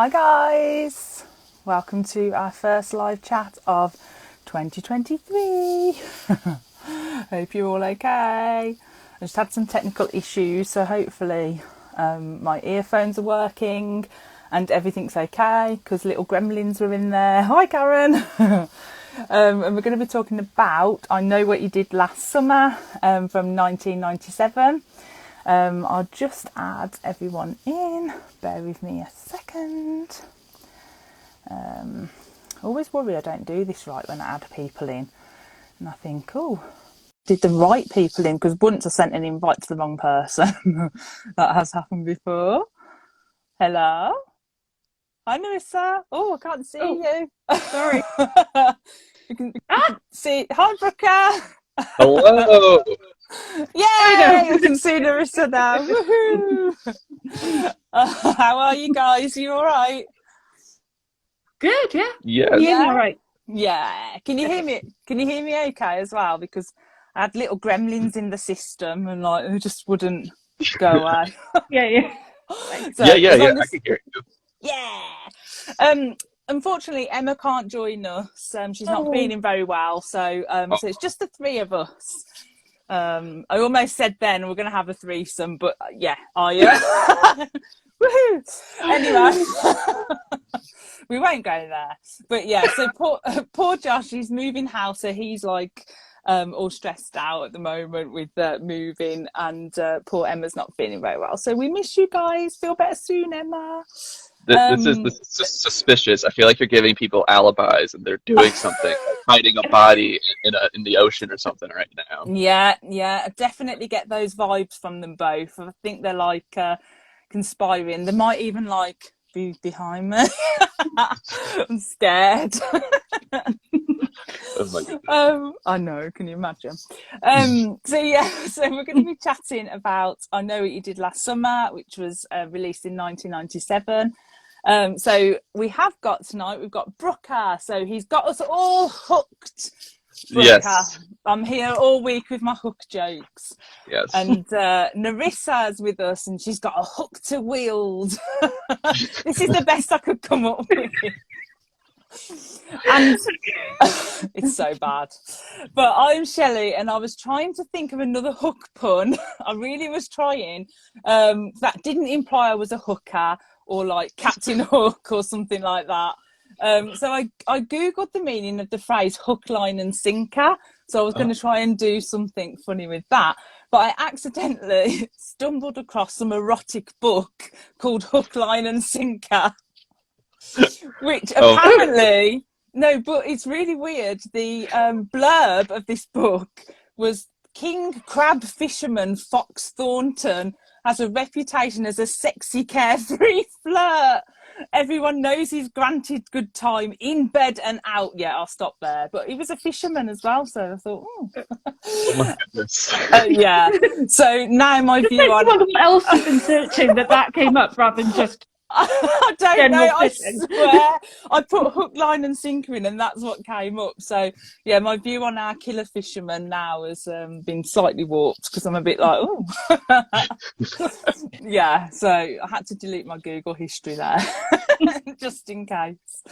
Hi guys, welcome to our first live chat of 2023. Hope you're all okay. I just had some technical issues, so hopefully my earphones are working and everything's okay, because little gremlins were in there. Hi Karen. And we're going to be talking about I Know What You Did Last Summer from 1997. I'll just add everyone in. Bear with me a second. Always worry I don't do this right when I add people in. And I think, oh, did the right people in? Because once I sent an invite to the wrong person. That has happened before. Hello? Hi, Marissa. Oh, I can't see you. Sorry. You can see. Hi, Brooker. Hello. Yay! We can see Marissa now. Woohoo! How are you guys? You all right? Good, yeah. Yes. Yeah. All right. Yeah. Can you hear me? Can you hear me okay as well? Because I had little gremlins in the system and like who just wouldn't go away. Yeah. So, Yeah. I can hear you. yeah. Unfortunately, Emma can't join us. She's not feeling very well, so so it's just the three of us. I almost said then we're going to have a threesome, but yeah, are you? Woohoo! Anyway, we won't go there. But yeah, so poor Josh, he's moving house, so he's like all stressed out at the moment with moving, and poor Emma's not feeling very well. So we miss you guys. Feel better soon, Emma. This is just suspicious. I feel like you're giving people alibis and they're doing something, hiding a body in the ocean or something right now. Yeah, I definitely get those vibes from them both. I think they're like conspiring. They might even like be behind me. I'm scared. Oh my goodness. I know, can you imagine? So we're going to be chatting about I Know What You Did Last Summer, which was released in 1997. So we have got tonight, we've got Brooker, so he's got us all hooked. Brooker. Yes. I'm here all week with my hook jokes. Yes. And Narissa's with us and she's got a hook to wield. This is the best I could come up with. And it's so bad. But I'm Shelley and I was trying to think of another hook pun. I really was trying. That didn't imply I was a hooker or like Captain Hook or something like that. So I googled the meaning of the phrase hook, line and sinker. So I was going to try and do something funny with that. But I accidentally stumbled across some erotic book called Hook, Line and Sinker. Which apparently, no, but it's really weird. The blurb of this book was King Crab Fisherman Fox Thornton has a reputation as a sexy, carefree flirt. Everyone knows he's granted good time in bed and out. Yeah, I'll stop there. But he was a fisherman as well, so I thought, Oh my goodness. yeah. So now my view on What else you've been searching that came up rather than just I don't general know, I fishing? swear. I put hook, line and sinker in and that's what came up. So, yeah, my view on our killer fisherman now has been slightly warped because I'm a bit like, oh. Yeah, so I had to delete my Google history there just in case.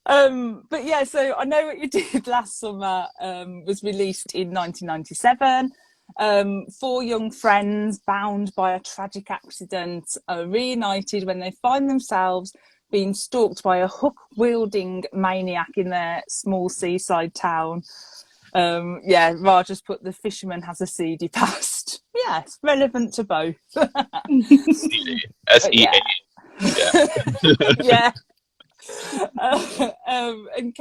But yeah, so I Know What You Did Last Summer was released in 1997. Four young friends bound by a tragic accident are reunited when they find themselves being stalked by a hook-wielding maniac in their small seaside town. Raj just put the fisherman has a seedy past. Yes, relevant to both. SEA. Yeah. And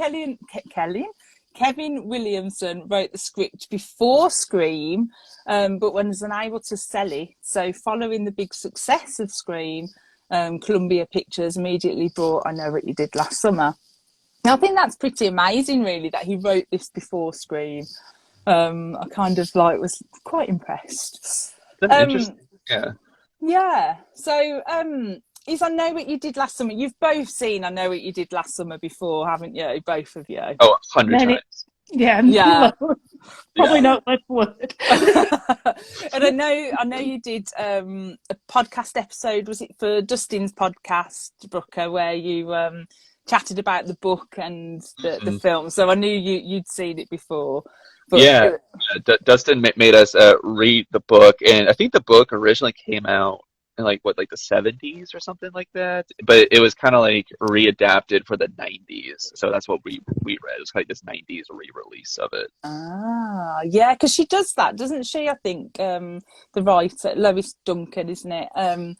Kevin Williamson wrote the script before Scream, but was unable to sell it. So following the big success of Scream, Columbia Pictures immediately brought I Know What You Did Last Summer. Now, I think that's pretty amazing, really, that he wrote this before Scream. I kind of was quite impressed. That's interesting. Yeah. Yeah. So is I Know What You Did Last Summer. You've both seen I Know What You Did Last Summer before, haven't you? Both of you. Oh, 100 times. Yeah, Yeah. no, probably not that word. And I know you did a podcast episode, was it for Dustin's podcast, Brooker, where you chatted about the book and the film. So I knew you'd seen it before. But Yeah, Dustin made us read the book, and I think the book originally came out in like the 70s or something like that. But it was kind of like readapted for the 90s, so that's what we read. It was like this 90s re-release of it. Yeah, because she does that, doesn't she? I think the writer Lois Duncan, isn't it?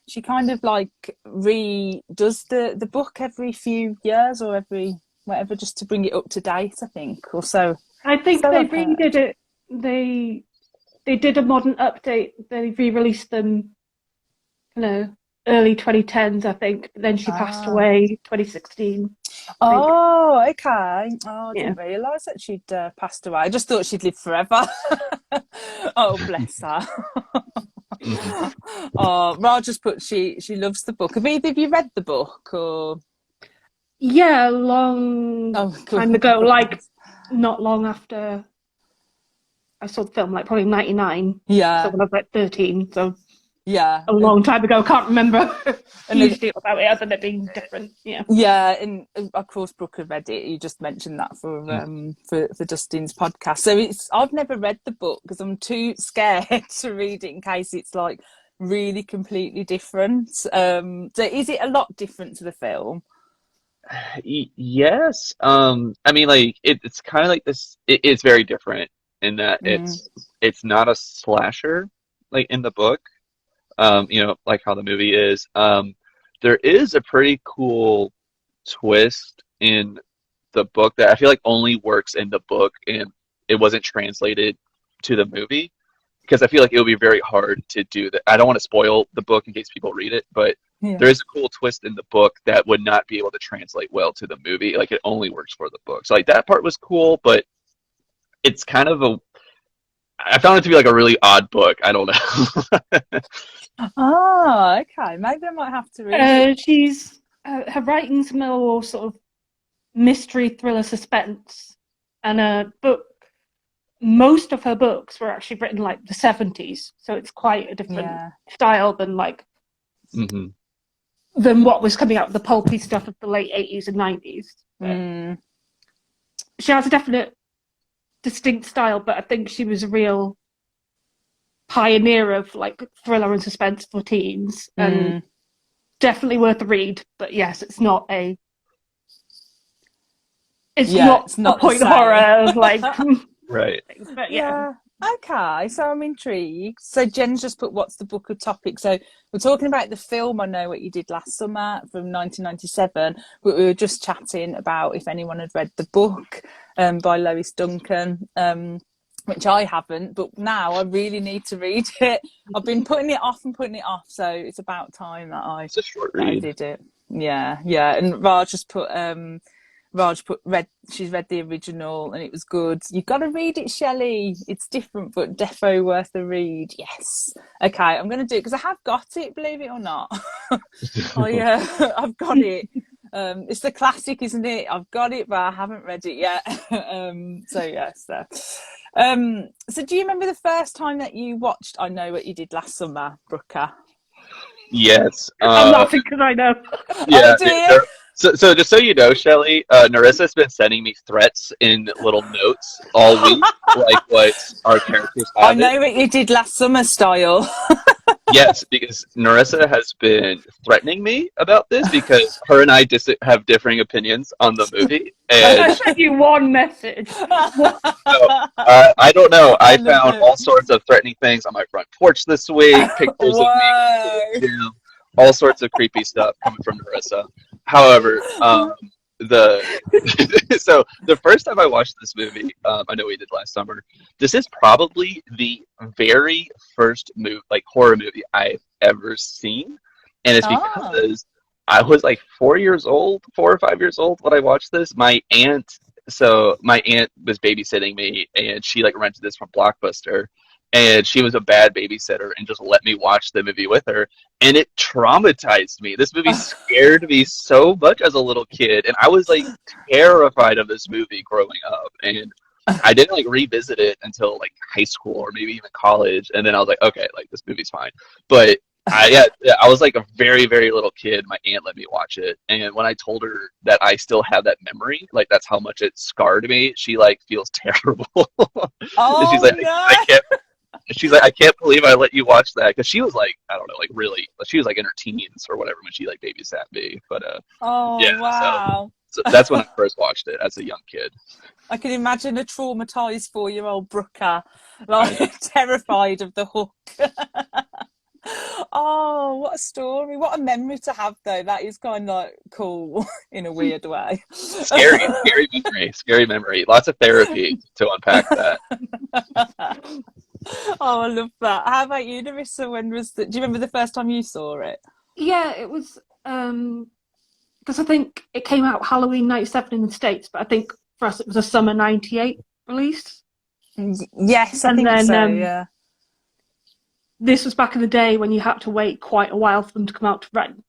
She kind of like redoes the book every few years or every whatever, just to bring it up to date, I think, or so. I think So they I've heard. redid it. They did a modern update. They re-released them, early 2010s, I think. But then she passed away 2016. I think. Oh, okay. Oh, I Yeah. didn't realise that she'd passed away. I just thought she'd lived forever. Oh, bless her. Mhm. Oh, Raj just put she loves the book. Have either of you read the book or? Yeah, a long Oh, time ago, like not long after I saw the film, like probably 99. So yeah, when I was like 13, so yeah, a long time ago. Can't remember a and huge deal about it other than it being different. Yeah. yeah, and of course Brooke had read it. You just mentioned that for Dustin's podcast. So I've never read the book because I'm too scared to read it in case it's like really completely different. So is it a lot different to the film? Yes. I mean, like it's kind of like this. It's very different in that Mm. it's not a slasher like in the book. Like how the movie is. There is a pretty cool twist in the book that I feel like only works in the book and it wasn't translated to the movie because I feel like it would be very hard to do that. I don't want to spoil the book in case people read it, but Yeah. there is a cool twist in the book that would not be able to translate well to the movie. Like it only works for the book. So like that part was cool, but it's kind of I found it to be like a really odd book. I don't know. Oh, okay. Maybe I might have to read it. She's her writing's more sort of mystery, thriller, suspense, and most of her books were actually written like the 70s, so it's quite a different style than hmm than what was coming out of the pulpy stuff of the late 80s and 90s. She has a definite distinct style, but I think she was a real pioneer of like thriller and suspense for teens, and definitely worth a read. But yes, it's not a point horror of like right. things, but Yeah. Okay, so I'm intrigued. So Jen's just put what's the book of topic. So we're talking about the film I Know What You Did Last Summer from 1997, but we were just chatting about if anyone had read the book by Lois Duncan, which I haven't, but now I really need to read it. I've been putting it off, so it's about time that It's a short I read. did it. Yeah. And she's read the original and it was good. You've got to read it, Shelley. It's different, but defo worth a read. Yes. Okay, I'm going to do it because I have got it, believe it or not. I've got it. It's the classic, isn't it? I've got it, but I haven't read it yet. So do you remember the first time that you watched I Know What You Did Last Summer, Brooker? Yes. I'm laughing because I know. Yeah. Oh, dear. So just so you know, Shelley, Narissa's been sending me threats in little notes all week, like what our characters have. I Know What You Did Last Summer style. Yes, because Narissa has been threatening me about this because her and I have differing opinions on the movie. And I sent you one message. I don't know. I found all sorts of threatening things on my front porch this week, pictures of me, all sorts of creepy stuff coming from Narissa. However, so the first time I watched this movie, I Know We Did Last Summer. This is probably the very first horror movie I've ever seen, and it's because I was like 4 or 5 years old when I watched this. My aunt was babysitting me, and she like rented this from Blockbuster, and she was a bad babysitter and just let me watch the movie with her, and it traumatized me. This movie scared me so much as a little kid, and I was like terrified of this movie growing up, and I didn't like revisit it until like high school or maybe even college, and then I was like, okay, like this movie's fine. But I was like a very, very little kid. My aunt let me watch it, and when I told her that I still have that memory, like that's how much it scarred me, she like feels terrible. And she's Oh like, no. I can't. She's like, I can't believe I let you watch that, because she was like, I don't know, like really, she was like in her teens or whatever when she like babysat me. But Oh yeah, wow. so that's when I first watched it as a young kid. I can imagine a traumatized 4-year-old Brooker, like terrified of the hook. Oh, what a story. What a memory to have, though. That is kind of like cool in a weird way. Scary memory. Lots of therapy to unpack that. Oh, I love that. How about you, Narissa? Do you remember the first time you saw it? Yeah, it was because I think it came out Halloween '97 in the States, but I think for us it was a summer '98 release. Yes, I And think then so, yeah. this was back in the day when you had to wait quite a while for them to come out to rent.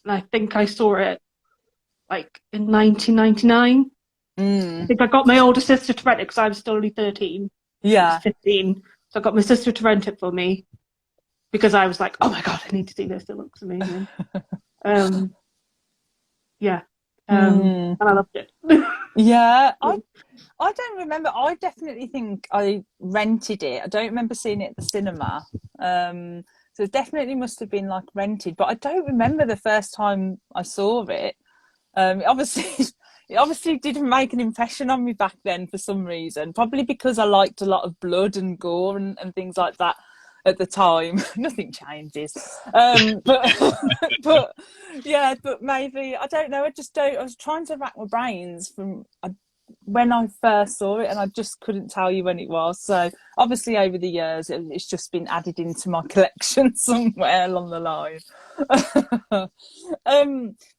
And I think I saw it like in 1999. I think I got my older sister to rent it because I was still only 13. She was Yeah. 15. So I got my sister to rent it for me because I was like, oh my God, I need to see this. It looks amazing. Yeah. And I loved it. Yeah, I don't remember. I definitely think I rented it. I don't remember seeing it at the cinema. So it definitely must have been like rented, but I don't remember the first time I saw it. Obviously, it obviously didn't make an impression on me back then for some reason. Probably because I liked a lot of blood and gore and things like that at the time. Nothing changes. But but yeah, but maybe I don't know. I just don't. I was trying to rack my brains when I first saw it, and I just couldn't tell you when it was. So obviously, over the years, it's just been added into my collection somewhere along the line.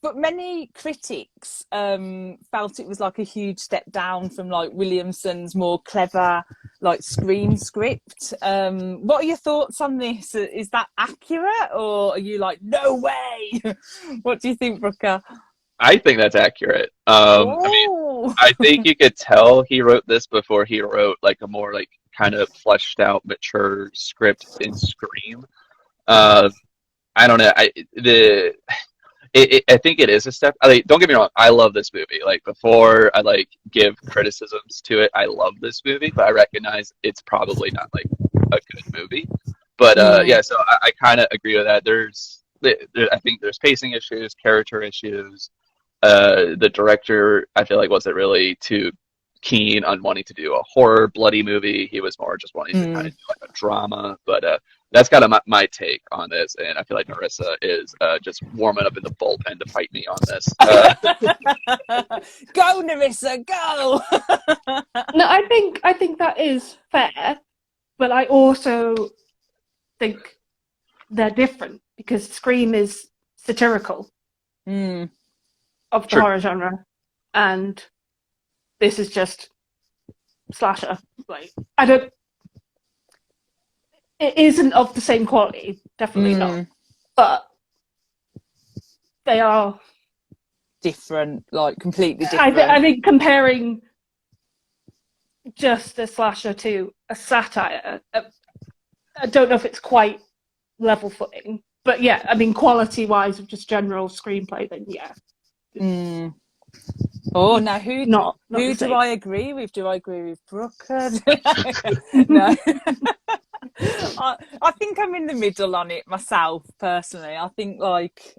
But many critics felt it was like a huge step down from like Williamson's more clever like Scream script. What are your thoughts on this? Is that accurate, or are you like, no way? What do you think, Brooker? I think that's accurate. I mean, Oh. I think you could tell he wrote this before he wrote like a more like kind of fleshed out, mature script in Scream. Uh, I don't know. I think it is a step. I like, don't get me wrong. I love this movie. Like before, I like give criticisms to it. I love this movie, but I recognize it's probably not like a good movie. But yeah, so I kind of agree with that. I think there's pacing issues, character issues. The director, I feel like, wasn't really too keen on wanting to do a horror, bloody movie. He was more just wanting to kind of do like a drama. But that's kind of my take on this, and I feel like Narissa is just warming up in the bullpen to fight me on this. Go, Narissa, go. No, I think that is fair, but I also think they're different because Scream is satirical of the Sure. horror genre, and this is just slasher. Like I don't. It isn't of the same quality, definitely not. But they are different, like completely different. I think comparing just a slasher to a satire, I don't know if it's quite level footing. But yeah, I mean, quality-wise of just general screenplay, then yeah. Oh, now who do I agree with? Do I agree with Brooker? No. I think I'm in the middle on it myself, personally. I think like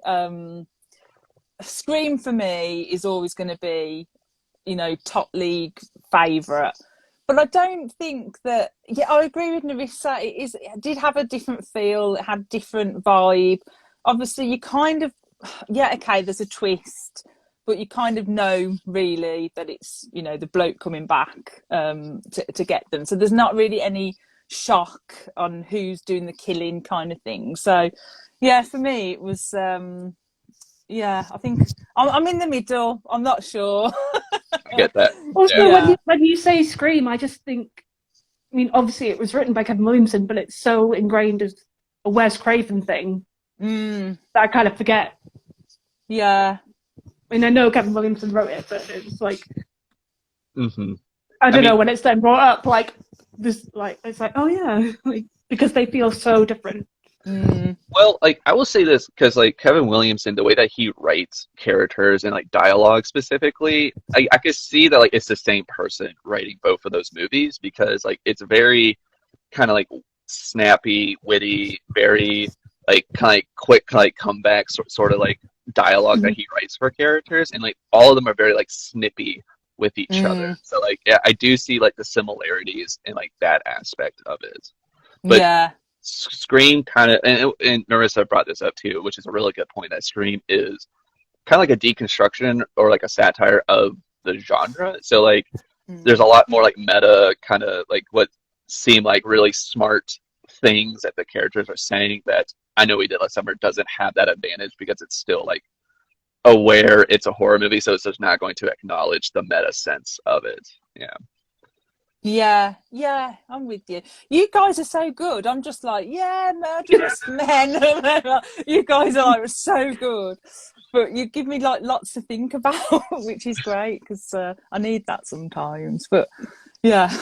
Scream for me is always going to be, top league favourite. But I don't think that. Yeah, I agree with Narissa. It did have a different feel. It had different vibe. Obviously, you kind of, okay, there's a twist, but you kind of know really that it's the bloke coming back to get them. So there's not really any shock on who's doing the killing kind of thing. So yeah, for me it was. I think I'm in the middle. I'm not sure. I get that. Also, Yeah. when you say Scream, I just think I mean, obviously it was written by Kevin Williamson, but it's so ingrained as a Wes Craven thing that I kind of forget. Yeah. I mean, I know Kevin Williamson wrote it, but it's like, Mm-hmm. I don't know, mean, when it's then brought up, like, this, like, it's like, oh yeah, like, because they feel so different. well, like I will say this because like Kevin Williamson, the way that he writes characters and like dialogue specifically, I could see that like it's the same person writing both of those movies because like it's very kind of like snappy, witty, very like kind of like quick like comeback sort of like dialogue that he writes for characters, and like all of them are very like snippy with each other. So like yeah, I do see like the similarities in like that aspect of it. But Yeah. Scream kind of, and Narissa brought this up too, which is a really good point. That Scream is kind of like a deconstruction or like a satire of the genre. So like, there's a lot more like meta kind of like what seem like really smart things that the characters are saying that I Know We Did Last Summer doesn't have that advantage because it's still like aware it's a horror movie, so it's just not going to acknowledge the meta sense of it. Yeah. Yeah, I'm with you. You guys are so good. I'm just like, yeah, murderous men. You guys are like so good, but you give me like lots to think about, which is great because I need that sometimes. But yeah,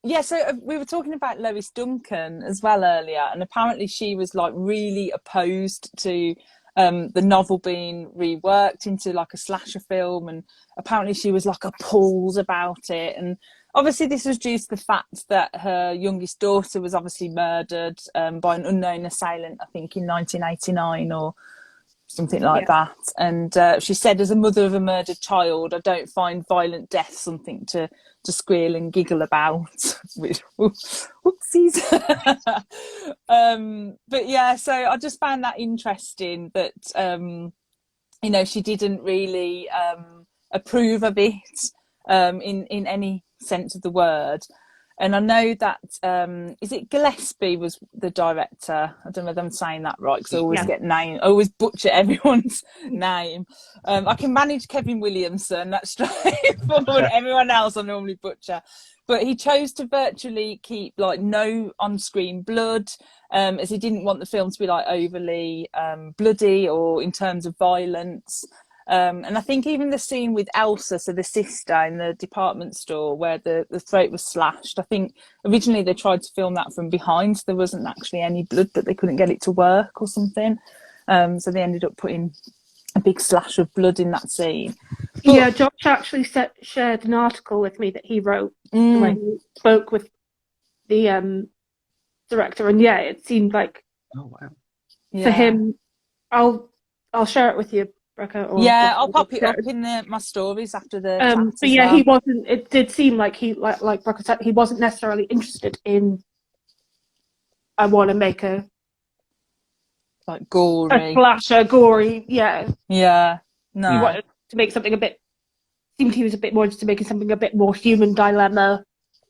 yeah. So we were talking about Lois Duncan as well earlier, and apparently she was like really opposed to the novel being reworked into like a slasher film, and apparently she was like appalled about it. And obviously this was due to the fact that her youngest daughter was obviously murdered by an unknown assailant, I think in 1989 or something like that. And she said, as a mother of a murdered child, I don't find violent death something to squeal and giggle about. Which, whoopsies. But yeah, so I just found that interesting that you know, she didn't really approve of it in any sense of the word. And I know that is it Gillespie was the director. I don't know if I'm saying that right because I always get I always butcher everyone's name. I can manage Kevin Williamson, that's straightforward. Everyone else I normally butcher. But he chose to virtually keep like no on-screen blood, as he didn't want the film to be like overly bloody or in terms of violence. And I think even the scene with Elsa, so the sister in the department store where the throat was slashed, I think originally they tried to film that from behind, so there wasn't actually any blood, but they couldn't get it to work or something. So they ended up putting a big slash of blood in that scene. But, yeah, Josh actually shared an article with me that he wrote where he spoke with the director, and yeah, it seemed like for him, I'll share it with you, Rebecca. I'll pop it up in my stories after the chat but as yeah, well. he wasn't. It did seem like he like Rebecca said, he wasn't necessarily interested in. I want to make a like gory, a slasher, gory. Yeah, no. He wanted to make something a bit. Seemed he was a bit more interested in making something a bit more human dilemma.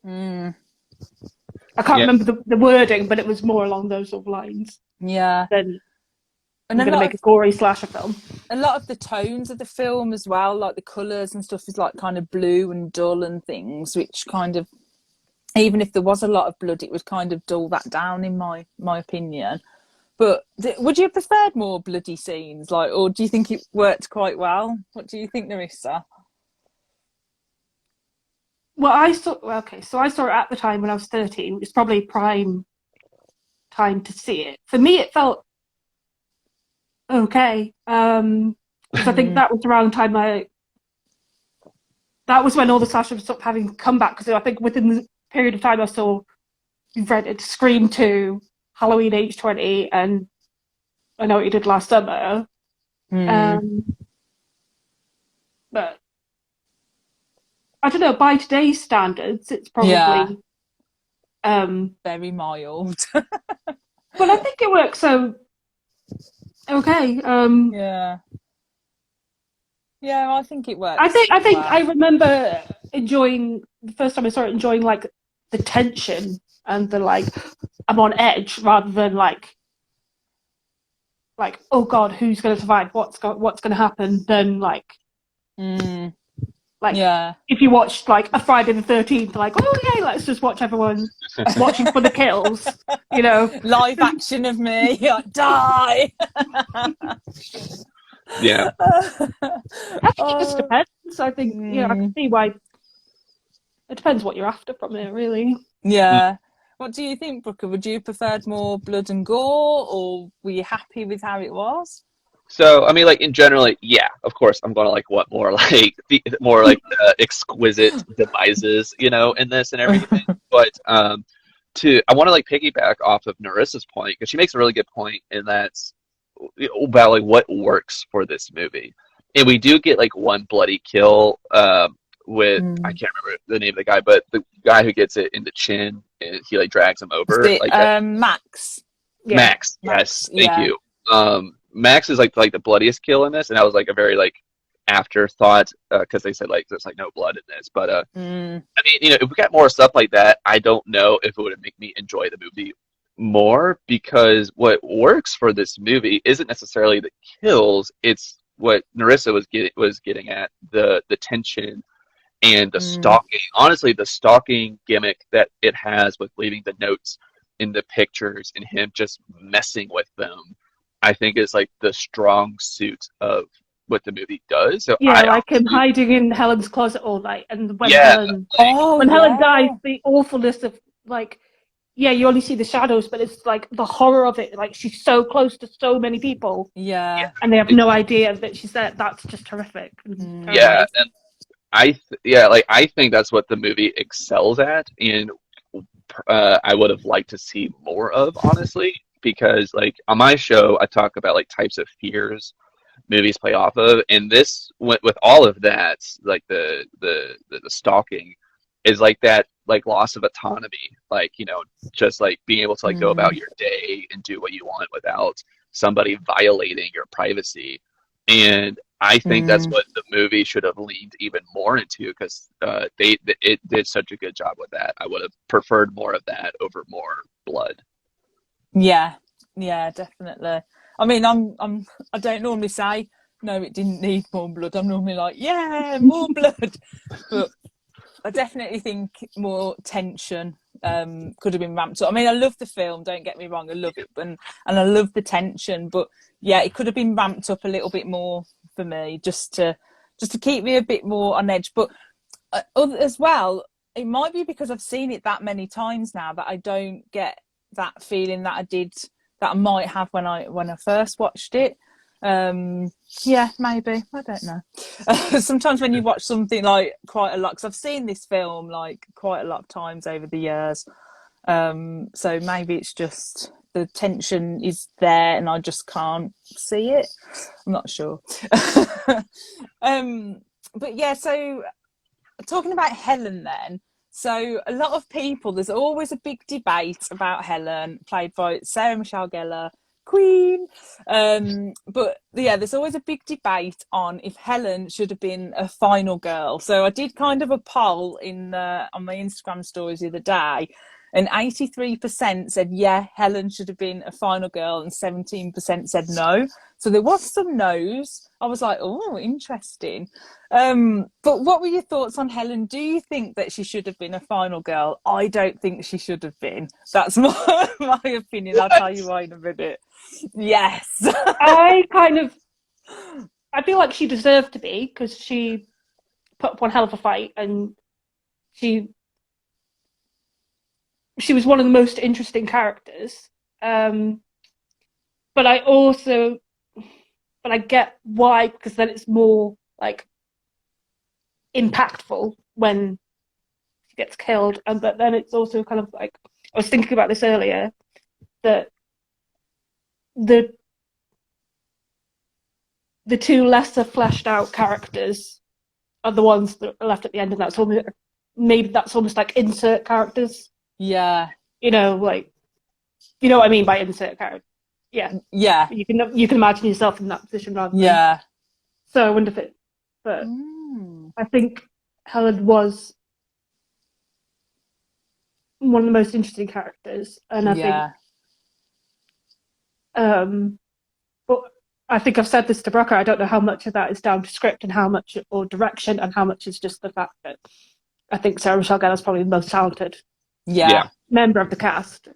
I can't remember the wording, but it was more along those sort of lines. Yeah. Then I'm going to make a gory slasher film. A lot of the tones of the film as well, like the colours and stuff, is like kind of blue and dull and things, which kind of, even if there was a lot of blood, it would kind of dull that down in my opinion. But would you have preferred more bloody scenes, like, or do you think it worked quite well? What do you think, Narissa? Well, I saw it at the time when I was 13. It was probably prime time to see it. For me, it felt okay. Because I think that was around the time that was when all the slashers stopped having comeback. Because I think within the period of time I saw, you've read it, Scream 2, Halloween H20, and I Know What You Did Last Summer. But I don't know, by today's standards, it's probably very mild. But I think it works so okay. Yeah, I think it works. I think I remember enjoying the first time I saw it, enjoying like the tension and the like I'm on edge rather than like oh god, who's going to survive? What's going to happen? Then like Like, Yeah. if you watched like a Friday the 13th, like, oh yeah, let's just watch everyone watching for the kills, you know. Live action of me, like, die. Yeah. I think it just Oh, depends. I think, you know, I can see why. It depends what you're after from it, really. yeah. What do you think, Brooker? Would you preferred more blood and gore, or were you happy with how it was? So, I mean, like in general, like, yeah, of course, I'm gonna like what more like the more like exquisite devices, in this and everything. But I want to like piggyback off of Narissa's point because she makes a really good point, and that's about like what works for this movie. And we do get like one bloody kill with I Mm. can't remember the name of the guy, but the guy who gets it in the chin and he like drags him Is over it like that. Max? Yeah. Max, Max, yes, thank yeah. you. Max is like the bloodiest kill in this, and that was like a very like afterthought because they said like there's like no blood in this. But Mm. I mean, if we got more stuff like that, I don't know if it would make me enjoy the movie more because what works for this movie isn't necessarily the kills; it's what Narissa was getting at the tension and the Mm. stalking. Honestly, the stalking gimmick that it has with leaving the notes in the pictures and him just messing with them, I think is like the strong suit of what the movie does. So Yeah, I like him honestly, hiding in Helen's closet all night, and yeah, like Oh, when Helen dies, yeah. the awfulness of like, yeah, you only see the shadows, but it's like the horror of it. Like she's so close to so many people, Yeah. and they have it- no idea that she's there. That's just horrific and Mm. yeah, terrifying. and I think that's what the movie excels at, and I would have liked to see more of, honestly, because like on my show, I talk about like types of fears movies play off of, and this with all of that, like the stalking, is like that like loss of autonomy, like just like being able to like go about Mm. your day and do what you want without somebody violating your privacy, and I think that's Mm. what the movie should have leaned even more into because it did such a good job with that. I would have preferred more of that over more blood. Yeah. Yeah, definitely. I mean, I don't normally say no, it didn't need more blood. I'm normally like, yeah, more blood. But I definitely think more tension could have been ramped up. I mean, I love the film. Don't get me wrong, I love it, and I love the tension. But yeah, it could have been ramped up a little bit more for me, just to keep me a bit more on edge. But as well, it might be because I've seen it that many times now that I don't get that feeling that I did that I might have when I first watched it. Yeah, maybe, I don't know. Sometimes when you watch something like quite a lot, because I've seen this film like quite a lot of times over the years, so maybe it's just the tension is there and I just can't see it. I'm not sure. um but yeah, so talking about Helen then. So a lot of people, there's always a big debate about Helen, played by Sarah Michelle Gellar, Queen. But yeah, there's always a big debate on if Helen should have been a final girl. So I did kind of a poll on my Instagram stories the other day, and 83% said yeah, Helen should have been a final girl, and 17% said no. So there was some no's. I was like, oh, interesting. But what were your thoughts on Helen? Do you think that she should have been a final girl? I don't think she should have been. That's my opinion. I'll tell you What? why in a minute. Yes. I kind of, I feel like she deserved to be because she put up one hell of a fight, and she she was one of the most interesting characters. Um, but I also, but I get why, because then it's more like impactful when she gets killed, and but then it's also kind of like I was thinking about this earlier that the the two lesser fleshed out characters are the ones that are left at the end, and that's almost maybe that's almost like insert characters. Yeah. Like what I mean by insert character. Yeah, Yeah. you can imagine yourself in that position rather than. Yeah. So I wonder if it, but Mm. I think Helen was one of the most interesting characters, and I think, Yeah. but I think I've said this to Brocker. I don't know how much of that is down to script and how much or direction, and how much is just the fact that I think Sarah Michelle Gellar is probably the most talented Yeah, member of the cast.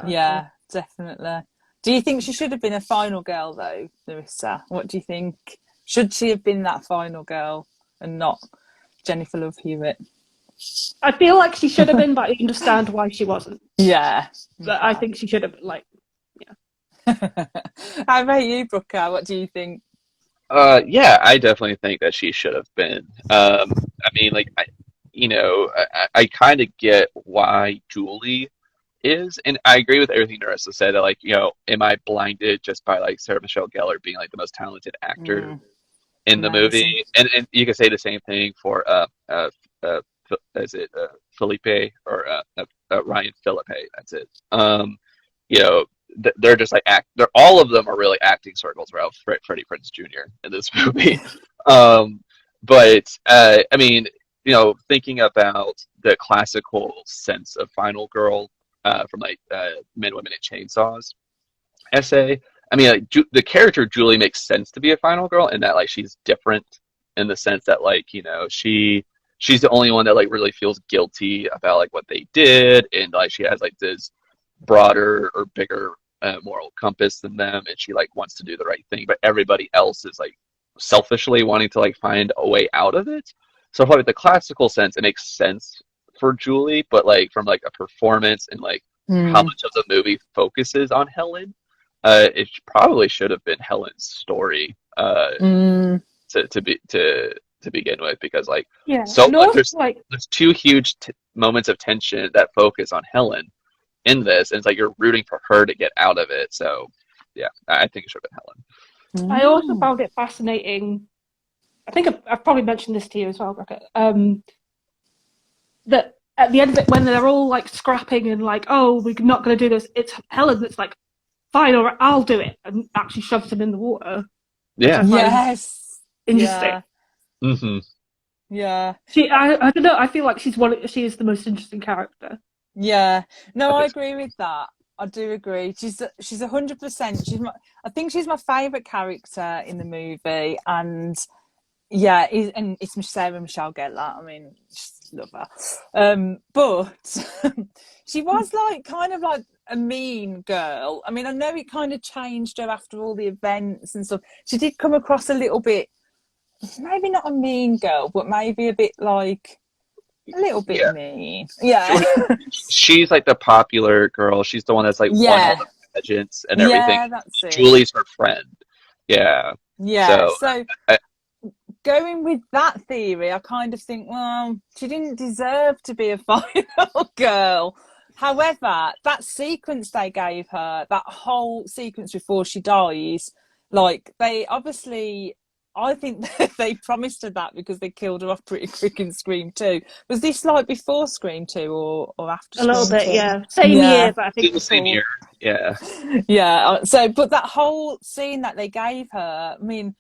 yeah, definitely. Do you think she should have been a final girl though, Larissa? What do you think? Should she have been that final girl and not Jennifer Love Hewitt? I feel like she should have been, but I understand why she wasn't. Yeah. But I think she should have been, like, How about you, Brooker? What do you think? Yeah, I definitely think that she should have been. I mean, like, I kind of get why Julie is, and I agree with everything Narissa said. That, like, am I blinded just by like Sarah Michelle Gellar being like the most talented actor in the Amazing. movie? And you could say the same thing for is it Felipe or Ryan Philippe? That's it. You know, they're just like they're all of them are really acting circles around Freddie Prinze Jr. in this movie. But I mean, thinking about the classical sense of final girl from like Men, Women, and Chainsaws essay. I mean, like, the character Julie makes sense to be a final girl in that like she's different in the sense that like she's the only one that like really feels guilty about like what they did, and like she has like this broader or bigger moral compass than them, and she like wants to do the right thing, but everybody else is like selfishly wanting to like find a way out of it. So for like the classical sense, it makes sense for Julie, but like from like a performance and like how much of the movie focuses on Helen, it probably should have been Helen's story to begin with, because like so much, there's two huge moments of tension that focus on Helen in this, and it's like you're rooting for her to get out of it. So yeah, I think it should have been Helen. I also found it fascinating. I think I've probably mentioned this to you as well, Rocket. That at the end of it, when they're all like scrapping and like, oh, we're not going to do this, it's Helen that's like, fine, all right, I'll do it, and actually shoves him in the water. Yeah. Yes. Interesting. Yeah. Mm-hmm. Yeah. I don't know. I feel like she is the most interesting character. Yeah. No, I agree with that. I do agree. She's 100%. I think she's my favourite character in the movie, and yeah, and it's Sarah Michelle Gellar. I mean, just love her. But she was like kind of like a mean girl. I mean, I know it kind of changed her after all the events and stuff. She did come across a little bit, maybe not a mean girl, but maybe a bit like a little bit mean. Yeah. She's like the popular girl. She's the one that's like won all the pageants and everything. Yeah, that's it. Julie's her friend. Yeah. Yeah. So going with that theory, I kind of think, well, she didn't deserve to be a final girl. However, that sequence they gave her, that whole sequence before she dies, like they obviously, I think they promised her that because they killed her off pretty quick in Scream 2. Was this like before Scream 2 or after Scream 2? A little bit, yeah. Same year, but I think the same year. Yeah. Yeah. So, but that whole scene that they gave her, I mean,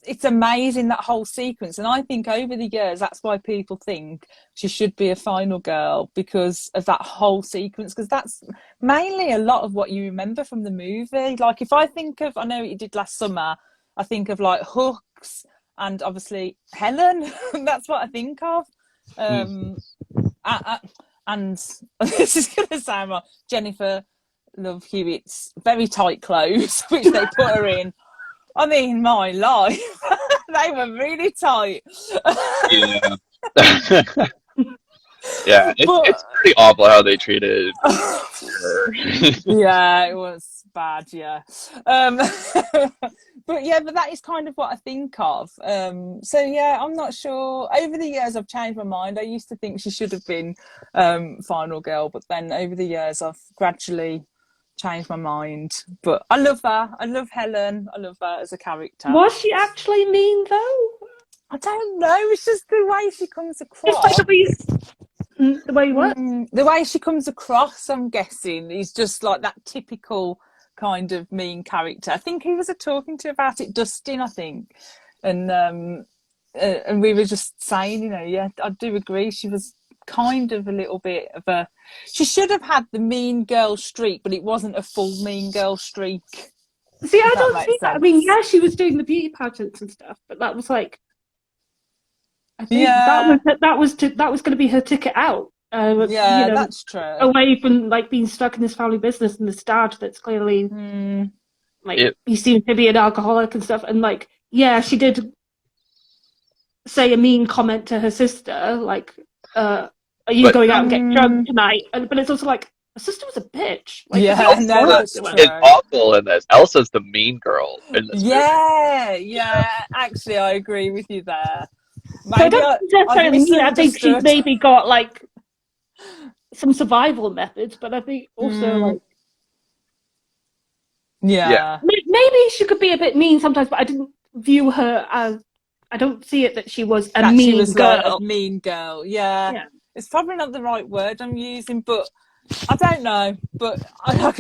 it's amazing, that whole sequence. And I think over the years, that's why people think she should be a final girl, because of that whole sequence, because that's mainly a lot of what you remember from the movie. Like if I think of, I know what you did last summer, I think of like Hooks and obviously Helen. That's what I think of. And this is going to sound wrong, Jennifer Love Hewitt's very tight clothes, which they put her in. I mean, my life, they were really tight. Yeah. Yeah, it's pretty awful how they treated her. Yeah, it was bad, yeah. But that is kind of what I think of. So yeah, I'm not sure. Over the years, I've changed my mind. I used to think she should have been final girl, but then over the years, I've gradually changed my mind. But I love her. I love Helen. I love her as a character. Was she actually mean though? I don't know. It's just the way she comes across. It's like the way what? The way she comes across, I'm guessing, is just like that typical kind of mean character. I think who was I talking to about it? Dustin, I think. And we were just saying, yeah, I do agree. She was kind of a little bit of a, she should have had the mean girl streak, but it wasn't a full mean girl streak. See, If I that don't makes see that. I mean, sense. yeah, she was doing the beauty pageants and stuff, but that was like, I think Yeah, that was going to be her ticket out. You yeah, know, that's true. away from like being stuck in this family business and this dad that's clearly Mm, like It, he seems to be an alcoholic and stuff. And like, yeah, she did say a mean comment to her sister, like, "Are you but going out and get drunk mm, tonight?" But it's also like, her sister was a bitch. Like, it's yeah, not no, Elsa fair that's to her. is true. awful in this. Elsa's the mean girl in this movie. Yeah, yeah. Actually, I agree with you there. So I Maybe don't think it's I've necessarily mean. I think she's misunderstood. maybe got like some survival methods, but I think also Mm, like Yeah, yeah, maybe she could be a bit mean sometimes, but I didn't view her as. I don't see it that she was a that she mean was like a girl. mean girl. Yeah, Yeah. it's probably not the right word I'm using, but I don't know. But I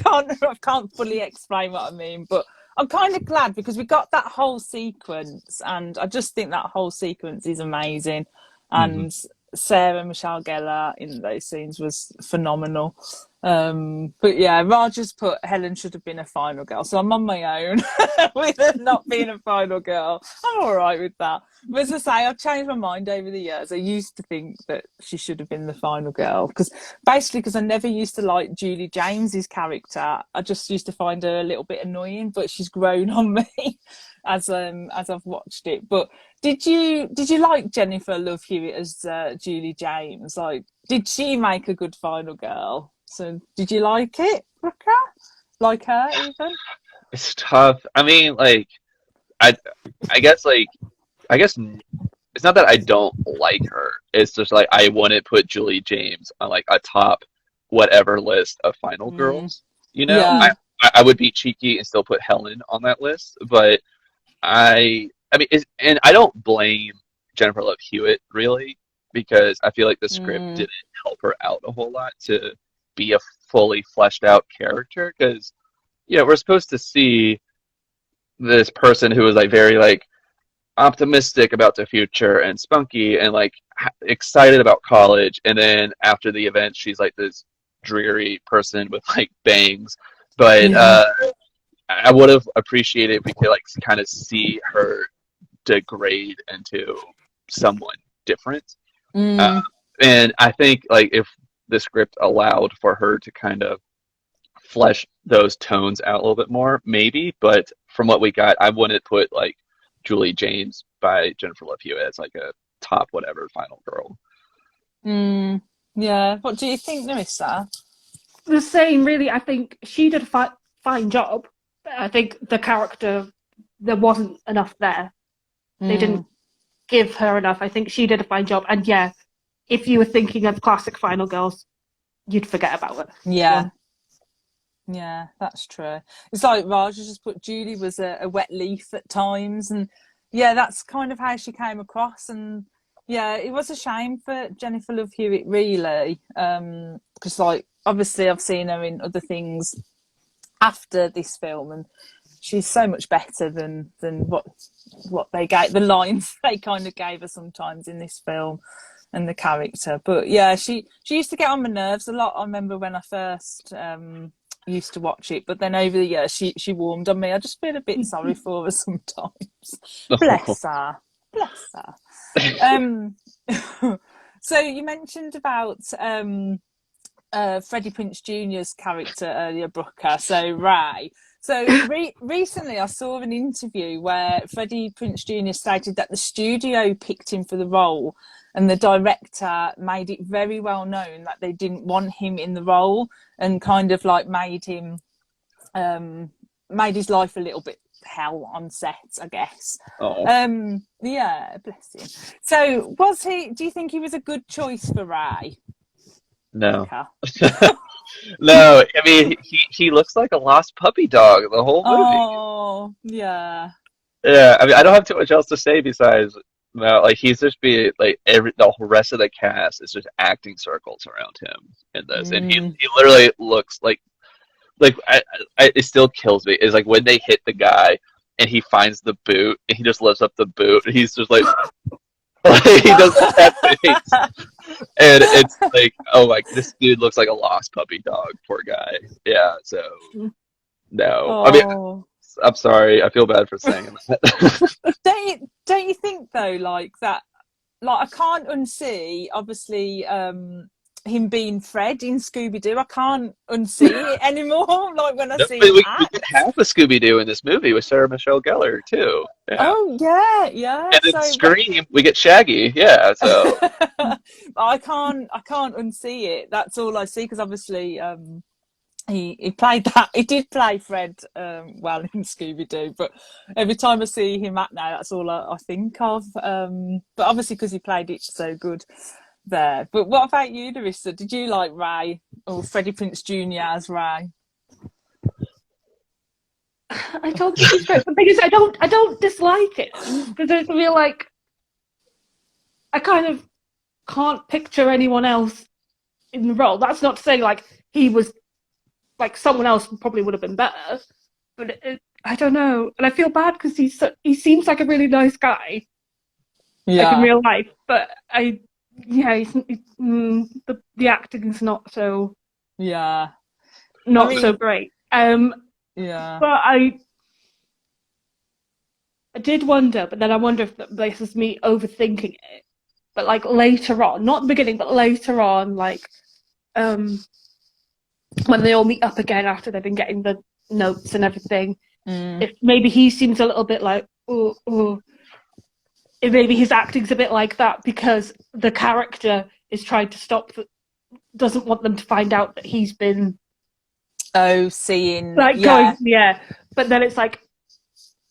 can't fully explain what I mean. But I'm kind of glad because we got that whole sequence, and I just think that whole sequence is amazing. hmm And Sarah Michelle Gellar in those scenes was phenomenal. But yeah, Rogers put Helen should have been a final girl, so I'm on my own with her not being a final girl. I'm all right with that. But as I say, I've changed my mind over the years. I used to think that she should have been the final girl because basically because I never used to like Julie James's character. I just used to find her a little bit annoying, but she's grown on me as I've watched it. But did you like Jennifer Love Hewitt as Julie James? Like, did she make a good final girl? So, did you like it, Brooker? Like her, even? it's tough. I mean, like, I, I guess, like, I guess it's not that I don't like her. It's just like I wouldn't put Julie James on like a top whatever list of final Mm, girls. You know, yeah. I would be cheeky and still put Helen on that list, but I mean, and I don't blame Jennifer Love Hewitt really because I feel like the script Mm, didn't help her out a whole lot to be a fully fleshed out character because we're supposed to see this person who is like very like optimistic about the future and spunky and like excited about college, and then after the event she's like this dreary person with like bangs. But yeah. I would have appreciated if we could like kind of see her degrade into someone different. Uh, Mm, and I think like if the script allowed for her to kind of flesh those tones out a little bit more, maybe. But from what we got, I wouldn't put like Julie James by Jennifer Love Hewitt as like a top whatever final girl. mm, yeah. What do you think, Larissa? The same, really. I think she did a fine job. I think the character, there wasn't enough there. They Mm, didn't give her enough. I think she did a fine job. And yeah, if you were thinking of classic final girls, you'd forget about her. yeah. Yeah. Yeah, that's true. It's like Raj has just put Julie was a wet leaf at times, and yeah, that's kind of how she came across. And yeah, it was a shame for Jennifer Love Hewitt, really, because like obviously I've seen her in other things after this film, and she's so much better than what they gave the lines they kind of gave her sometimes in this film and the character. But yeah, she used to get on my nerves a lot. I remember when I first used to watch it, but then over the years she warmed on me. I just feel a bit sorry for her sometimes. Bless her. Bless her. Um so you mentioned about Freddie Prinze Jr.'s character earlier, Brooker, so Ray. So recently I saw an interview where Freddie Prinze Jr. stated that the studio picked him for the role and the director made it very well known that they didn't want him in the role and kind of like made his life a little bit hell on set, I guess. Oh Yeah, bless him. So do you think he was a good choice for Ray, no. Brooker? No, I mean he looks like a lost puppy dog the whole movie. Oh, yeah. Yeah, I mean I don't have too much else to say besides no, like he's just be like the whole rest of the cast is just acting circles around him in this, and Mm. he literally looks like it still kills me. Is like when they hit the guy and he finds the boot and he just lifts up the boot and he's just like, he does that face, and it's like oh my, this dude looks like a lost puppy dog, poor guy. Yeah, so no, I mean Oh. I'm sorry. I feel bad for saying that. Don't you think though, like that, like I can't unsee obviously him being Fred in Scooby Doo. I can't unsee it anymore. Like when I No, see but him we get act. half a Scooby Doo in this movie with Sarah Michelle Gellar too. Yeah, Oh yeah, yeah. and in So what? Scream we get Shaggy. Yeah, so I can't unsee it. That's all I see because obviously he played that. He did play Fred well in Scooby Doo, but every time I see him act now, that's all I think of. But obviously because he played it so good there. But what about you, Larissa? Did you like Ray or Freddie Prinze Jr. as Ray? I don't think he's great. The thing is, I don't dislike him because I feel like I kind of can't picture anyone else in the role. That's not to say like he was like someone else probably would have been better, but I don't know. And I feel bad because he seems like a really nice guy, like in Yeah, real life. But the acting's yeah. I not so mean, great. yeah. But I did wonder, but then I wonder if this is me overthinking it. But like later on, not the beginning, but later on, like when they all meet up again after they've been getting the notes and everything, if maybe he seems a little bit like, oh, if maybe his acting's a bit like that because the character is trying to doesn't want them to find out that he's been Oh, seeing, like yeah. going, yeah. But then it's like,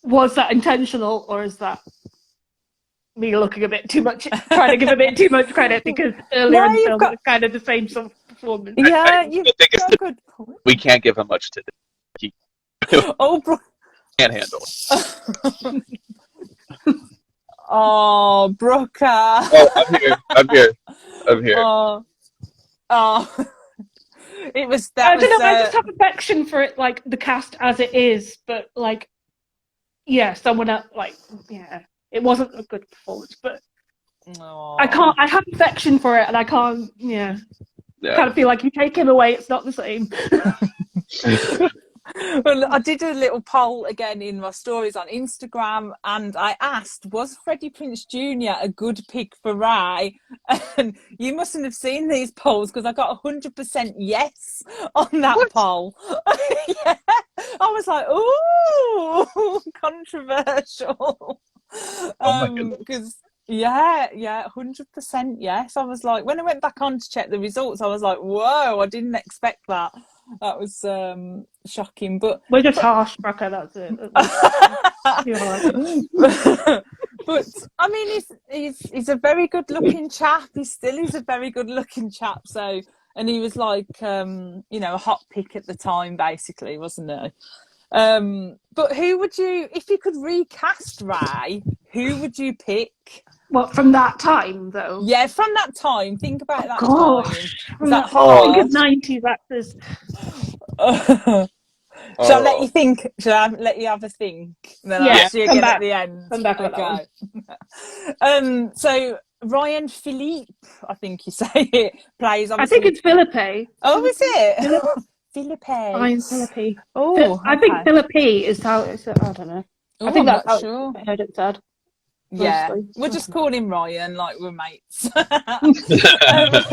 was that intentional or is that me looking a bit too much, trying to give a bit too much credit because earlier No, in the you've film it got, was kind of the same sort of performance. yeah, you've the thing is got a that good point. we can't give him much to he Oh, bro. can't handle. Oh, Brooker. Oh, I'm here. I'm here. I'm here. Oh, oh. That I don't was, know. I just have affection for it, like the cast as it is, but like, yeah, someone else, like, yeah, it wasn't a good performance, but I can't. oh. I have affection for it, and I can't. Yeah, Yeah. kind of feel like you take him away, it's not the same. Well, I did a little poll again in my stories on Instagram, and I asked, was Freddie Prinze Jr. a good pick for Ray? And you mustn't have seen these polls because I got 100% yes on that What? poll. Yeah. I was like, ooh, controversial. Oh my goodness. Because yeah, 100% yes. I was like, when I went back on to check the results, I was like, whoa, I didn't expect that. That was shocking, but We're just harsh, Brooker. That's it. but I mean, he's a very good looking chap. He still is a very good looking chap. So, and he was like, a hot pick at the time, basically, wasn't he? But who would you, if you could recast Ray, who would you pick? What from that time though? Yeah, from that time. Think about that time. Gosh, Is that think hard? of 90s actors. Shall I let you Oh, think? Shall I let you have a think? And then I'll Yeah, ask you come again at back. the end. Come back with that Okay. So Ryan Philippe, I think you say it, plays I think obviously. it's Philippe. Oh, is it? Philippe. Philippe. Ryan Philippe. Oh, I think okay. Philippe is how it's. I don't know. I Oh, think I'm that's not how sure. I heard it said. Yeah, Mostly. we'll just call him Ryan, like we're mates. yeah.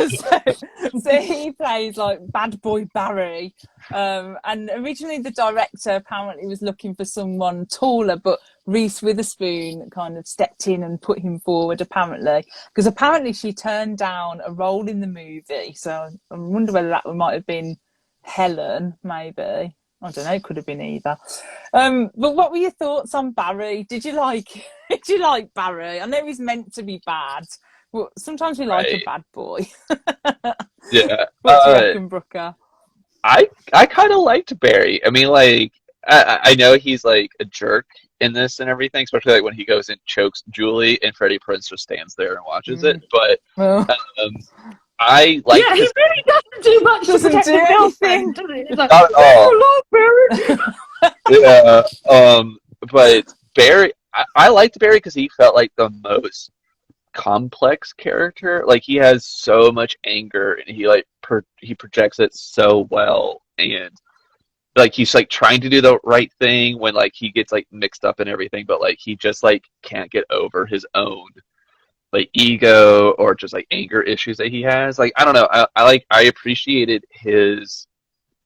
So he plays like bad boy Barry. And originally the director apparently was looking for someone taller, but Reese Witherspoon kind of stepped in and put him forward, apparently. Because apparently she turned down a role in the movie. So I wonder whether that might have been Helen, maybe. I don't know, it could have been either. But what were your thoughts on Barry? Did you like Barry? I know he's meant to be bad, but sometimes we like a Right. bad boy. Yeah. What do you reckon, Brooker? I kind of liked Barry. I mean, like, I know he's like a jerk in this and everything, especially like when he goes and chokes Julie and Freddie Prinze just stands there and watches it. But Well, um, I like Yeah, he his really doesn't do much to doesn't protect do his anything. girlfriend, does he? It's like, not at all. oh, Barry. Yeah. But Barry, I liked Barry because he felt like the most complex character. Like he has so much anger and he like he projects it so well. And like he's like trying to do the right thing when like he gets like mixed up in everything, but like he just like can't get over his own like ego or just like anger issues that he has. Like I don't know, I appreciated his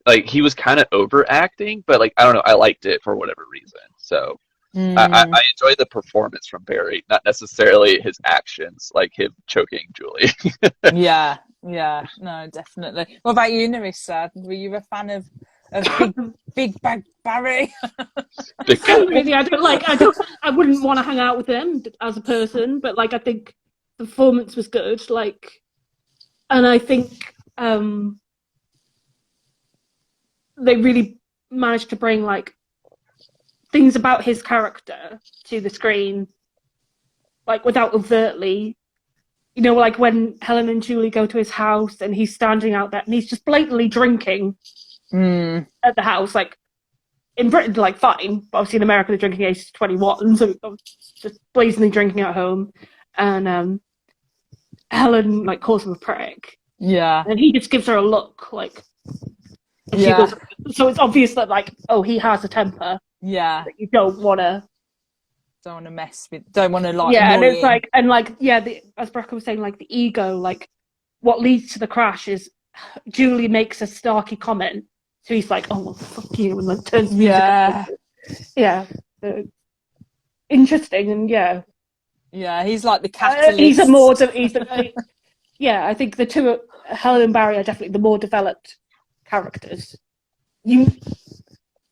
like he was kind of overacting, but like I don't know, I liked it for whatever reason. So I enjoyed the performance from Barry, not necessarily his actions, like him choking Julie. Yeah, yeah, no, definitely. What about you, Narissa? Were you a fan of Big Bag Barry? Big Really, I wouldn't want to hang out with him as a person, but like I think the performance was good. Like, and I think they really managed to bring like things about his character to the screen, like without overtly. You know, like when Helen and Julie go to his house and he's standing out there and he's just blatantly drinking at the house. Like in Britain, like fine, but obviously in America the drinking age is 21, so just blazingly drinking at home. And Helen like calls him a prick. Yeah. And he just gives her a look, like, and she Yeah. goes, so it's obvious that like, oh, he has a temper Yeah. that you don't want to. Don't want to mess with. Don't want to like. Yeah, and annoy it's him. like, and like, yeah, as Brecca was saying, like the ego, like what leads to the crash is Julie makes a snarky comment, so he's like, "Oh, well, fuck you," and like turns the music Yeah. up. Yeah, interesting, and yeah, he's like the catalyst. Yeah, I think the two, Helen and Barry, are definitely the more developed characters. You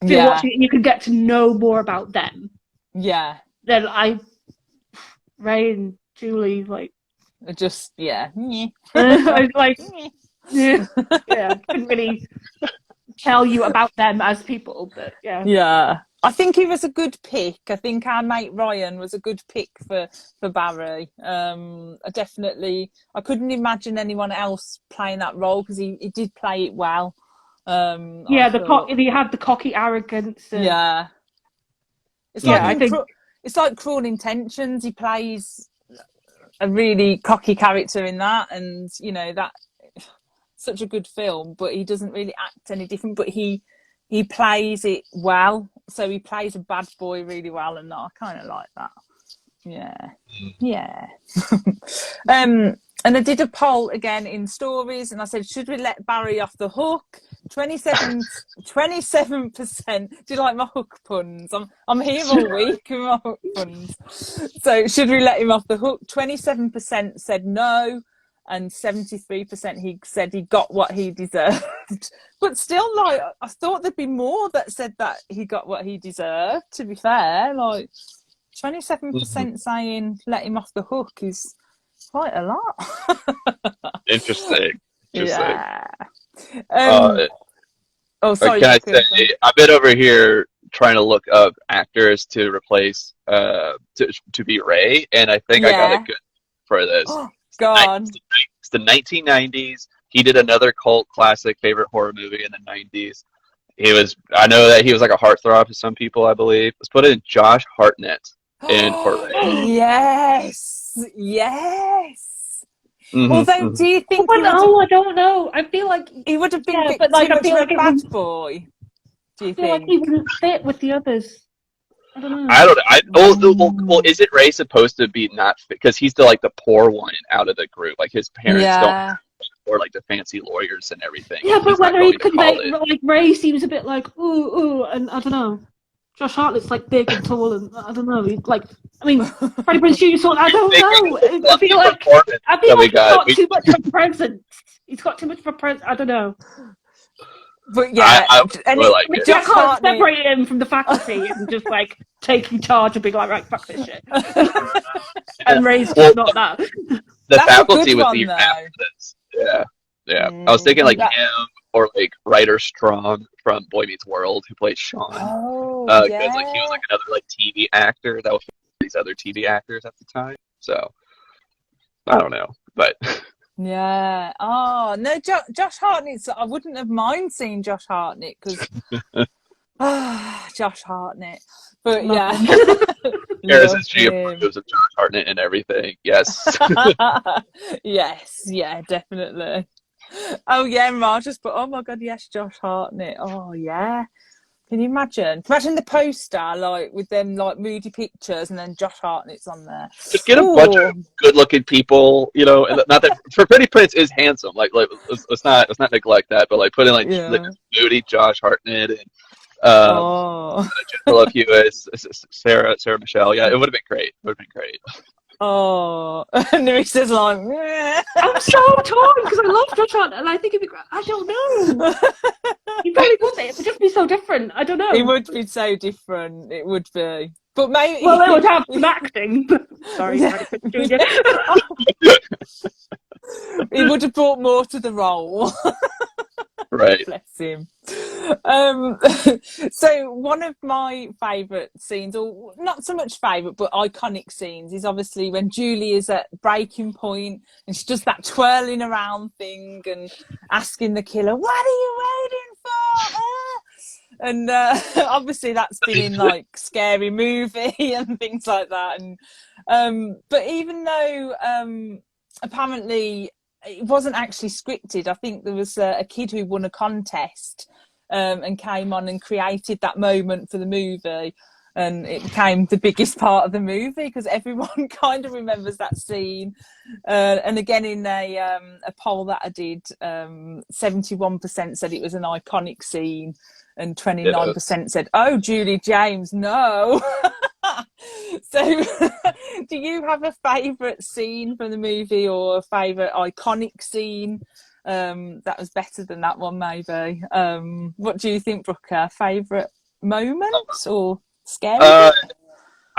feel watching it, and you can get to know more about them. Yeah. Then Ray and Julie, like, just I was like, yeah, couldn't really tell you about them as people, but yeah. Yeah. I think he was a good pick. I think our mate Ryan was a good pick for Barry. I couldn't imagine anyone else playing that role because he did play it well. Yeah, he had the cocky arrogance. Yeah. It's like it's like Cruel Intentions. He plays a really cocky character in that, and you know that such a good film, but he doesn't really act any different. But he plays it well, so he plays a bad boy really well, and I kind of like that. Yeah. And I did a poll again in stories, and I said, should we let Barry off the hook? 27%. Do you like my hook puns? I'm here all week with my hook puns. So should we let him off the hook? 27% said no, and 73% he said he got what he deserved. But still, like, I thought there'd be more that said that he got what he deserved, to be fair. Like 27% saying let him off the hook is quite a lot. Interesting. Yeah. Sorry. Can I say, I've been over here trying to look up actors to replace to be Ray, and I think I got a good for this. God. It's the 1990s. He did another cult classic favorite horror movie in the 90s. I know that he was like a heartthrob to some people, I believe. Let's put in Josh Hartnett in for Ray. Yes. Although, do you think? I don't know. I feel like he would have been a bit but like, too I feel much like of a bad boy. Do you I feel think? like he wouldn't fit with the others. I don't know. Well, isn't Ray supposed to be not fit? Because he's the poor one out of the group. Like his parents don't, or like the fancy lawyers and everything. Yeah, but whether he convey like Ray seems a bit like ooh, and I don't know. Josh Hartnett's like big and tall, and I don't know. Freddie Prinze Jr. I don't know. I feel like he's got too much of a presence. He's got too much of a presence. I don't know. But yeah, I can't separate him from the faculty and just like taking charge and being like, right, fuck this shit. And Ray's just not that. The faculty was even after this. Yeah. I was thinking like him or like Ryder Strong from Boy Meets World, who plays Sean. Because like he was like another like TV actor that was these other TV actors at the time. So I don't know, but. Yeah. Oh no, Josh Hartnett. I wouldn't have mind seeing Josh Hartnett because Josh Hartnett. But yeah, Harrison, she approves of Josh Hartnett and everything. Yes. Yes. Yeah. Definitely. Oh yeah, Marge just put, oh my god, yes, Josh Hartnett. Oh yeah. Can you imagine? Imagine the poster, like, with them, like, moody pictures and then Josh Hartnett's on there. Just get a bunch Oh, of good-looking people, you know, and not that for Pretty Prince is handsome. Like let's not neglect that, but like put in like yeah. moody Josh Hartnett and um, Oh. Jennifer Love Hewitt, Sarah Michelle. Yeah, it would have been great. It would have been great. Oh. And Nerissa's like, I'm so torn because I love Josh Hartnett and I think it'd be great. I don't know. You probably would say it would just be so different. I don't know. it would be so different. It would be. But maybe. Well, they would have some acting. Sorry, Yeah. Junior. He would have brought more to the role. Right. Bless him. So one of my favourite scenes, or not so much favourite, but iconic scenes, is obviously when Julie is at breaking point and she does that twirling around thing and asking the killer, "What are you waiting for?" And obviously that's been in like Scary Movie and things like that. And but even though apparently it wasn't actually scripted, I think there was a kid who won a contest and came on and created that moment for the movie, and it became the biggest part of the movie because everyone kind of remembers that scene. And again, in a poll that I did, 71% said it was an iconic scene and 29% said, "Oh, Julie James, no." So do you have a favourite scene from the movie or a favourite iconic scene that was better than that one, maybe? What do you think, Brooker? Favourite moments or scary?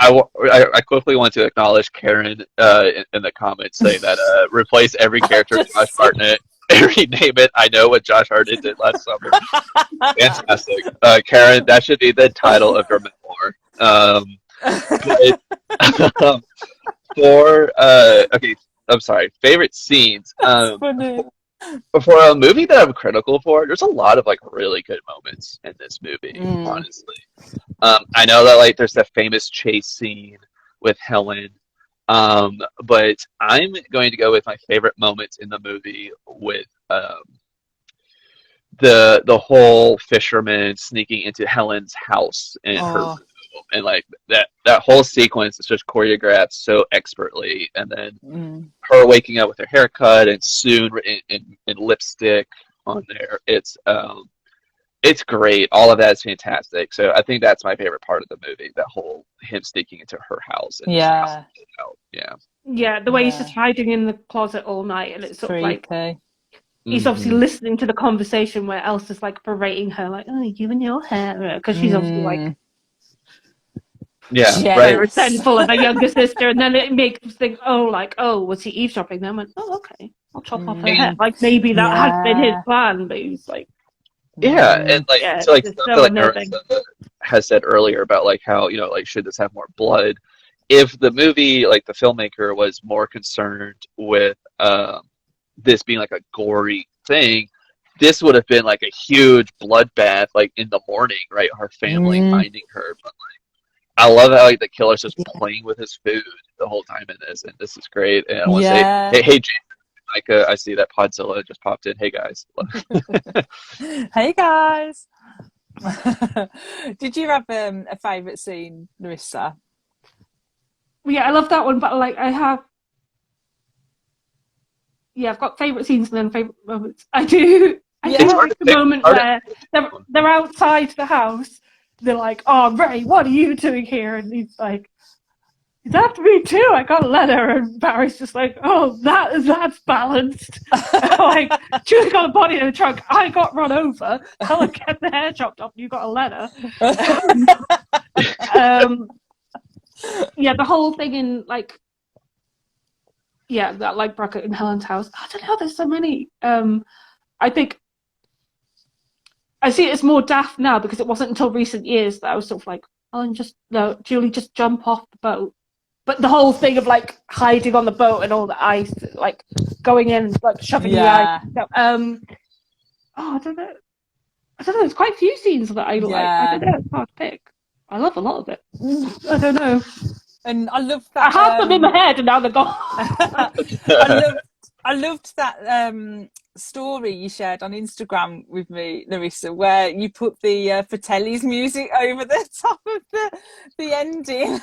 I quickly want to acknowledge Karen in the comments saying that replace every character with Josh Hartnett. Rename it. I know what Josh Hartnett did last summer. Fantastic, Karen. That should be the title of your memoir. But, okay, I'm sorry. Favorite scenes. Funny. For a movie that I'm critical for, there's a lot of like really good moments in this movie. Honestly, I know that like there's that famous chase scene with Helen, but I'm going to go with my favorite moments in the movie with the whole fisherman sneaking into Helen's house and her room, and like that whole sequence is just choreographed so expertly, and then her waking up with her haircut and soon in lipstick on there. It's great. All of that is fantastic. So I think that's my favorite part of the movie, that whole him sneaking into her house and just Yeah. out. Yeah. Yeah, the way he's just hiding in the closet all night, and it's sort of like he's obviously listening to the conversation where Elsa's like berating her, like, "Oh, you and your hair," because she's obviously like, right. resentful of her younger sister, and then it makes us think, was he eavesdropping? Then I went, "Oh, okay, I'll chop off her hair." Like maybe that has been his plan, but he's like, and like so like it's something so like unnerving. Marissa has said earlier about like how, you know, like should this have more blood? If the movie, like the filmmaker, was more concerned with this being like a gory thing, this would have been like a huge bloodbath, like in the morning, right? Her family finding her. But like, I love how like the killer's just playing with his food the whole time in this, and this is great. And I want to say, hey, Jason, like I see that Podzilla just popped in. Hey guys. Hey guys. Did you have a favourite scene, Larissa? Yeah, I love that one, but like I've got favourite scenes and then favourite moments. I do. I do like the moment where they're outside the house. They're like, "Oh, Ray, what are you doing here?" And he's like, "It's after me too. I got a letter." And Barry's just like, "Oh, that's balanced." Like, Julie got a body in a trunk. I got run over. Helen get the hair chopped off. You got a letter. The whole thing in like, that like bracket in Helen's house. I don't know. There's so many. I think I see it as more daft now because it wasn't until recent years that I was sort of like, Julie, just jump off the boat. But the whole thing of like hiding on the boat and all the ice, like going in, like shoving the ice. I don't know. There's quite a few scenes that I like. I don't know. It's hard to pick. I love a lot of it. I don't know. And I love that. I had them in my head and now they're gone. I loved that story you shared on Instagram with me, Larissa, where you put the Fratelli's music over the top of the ending.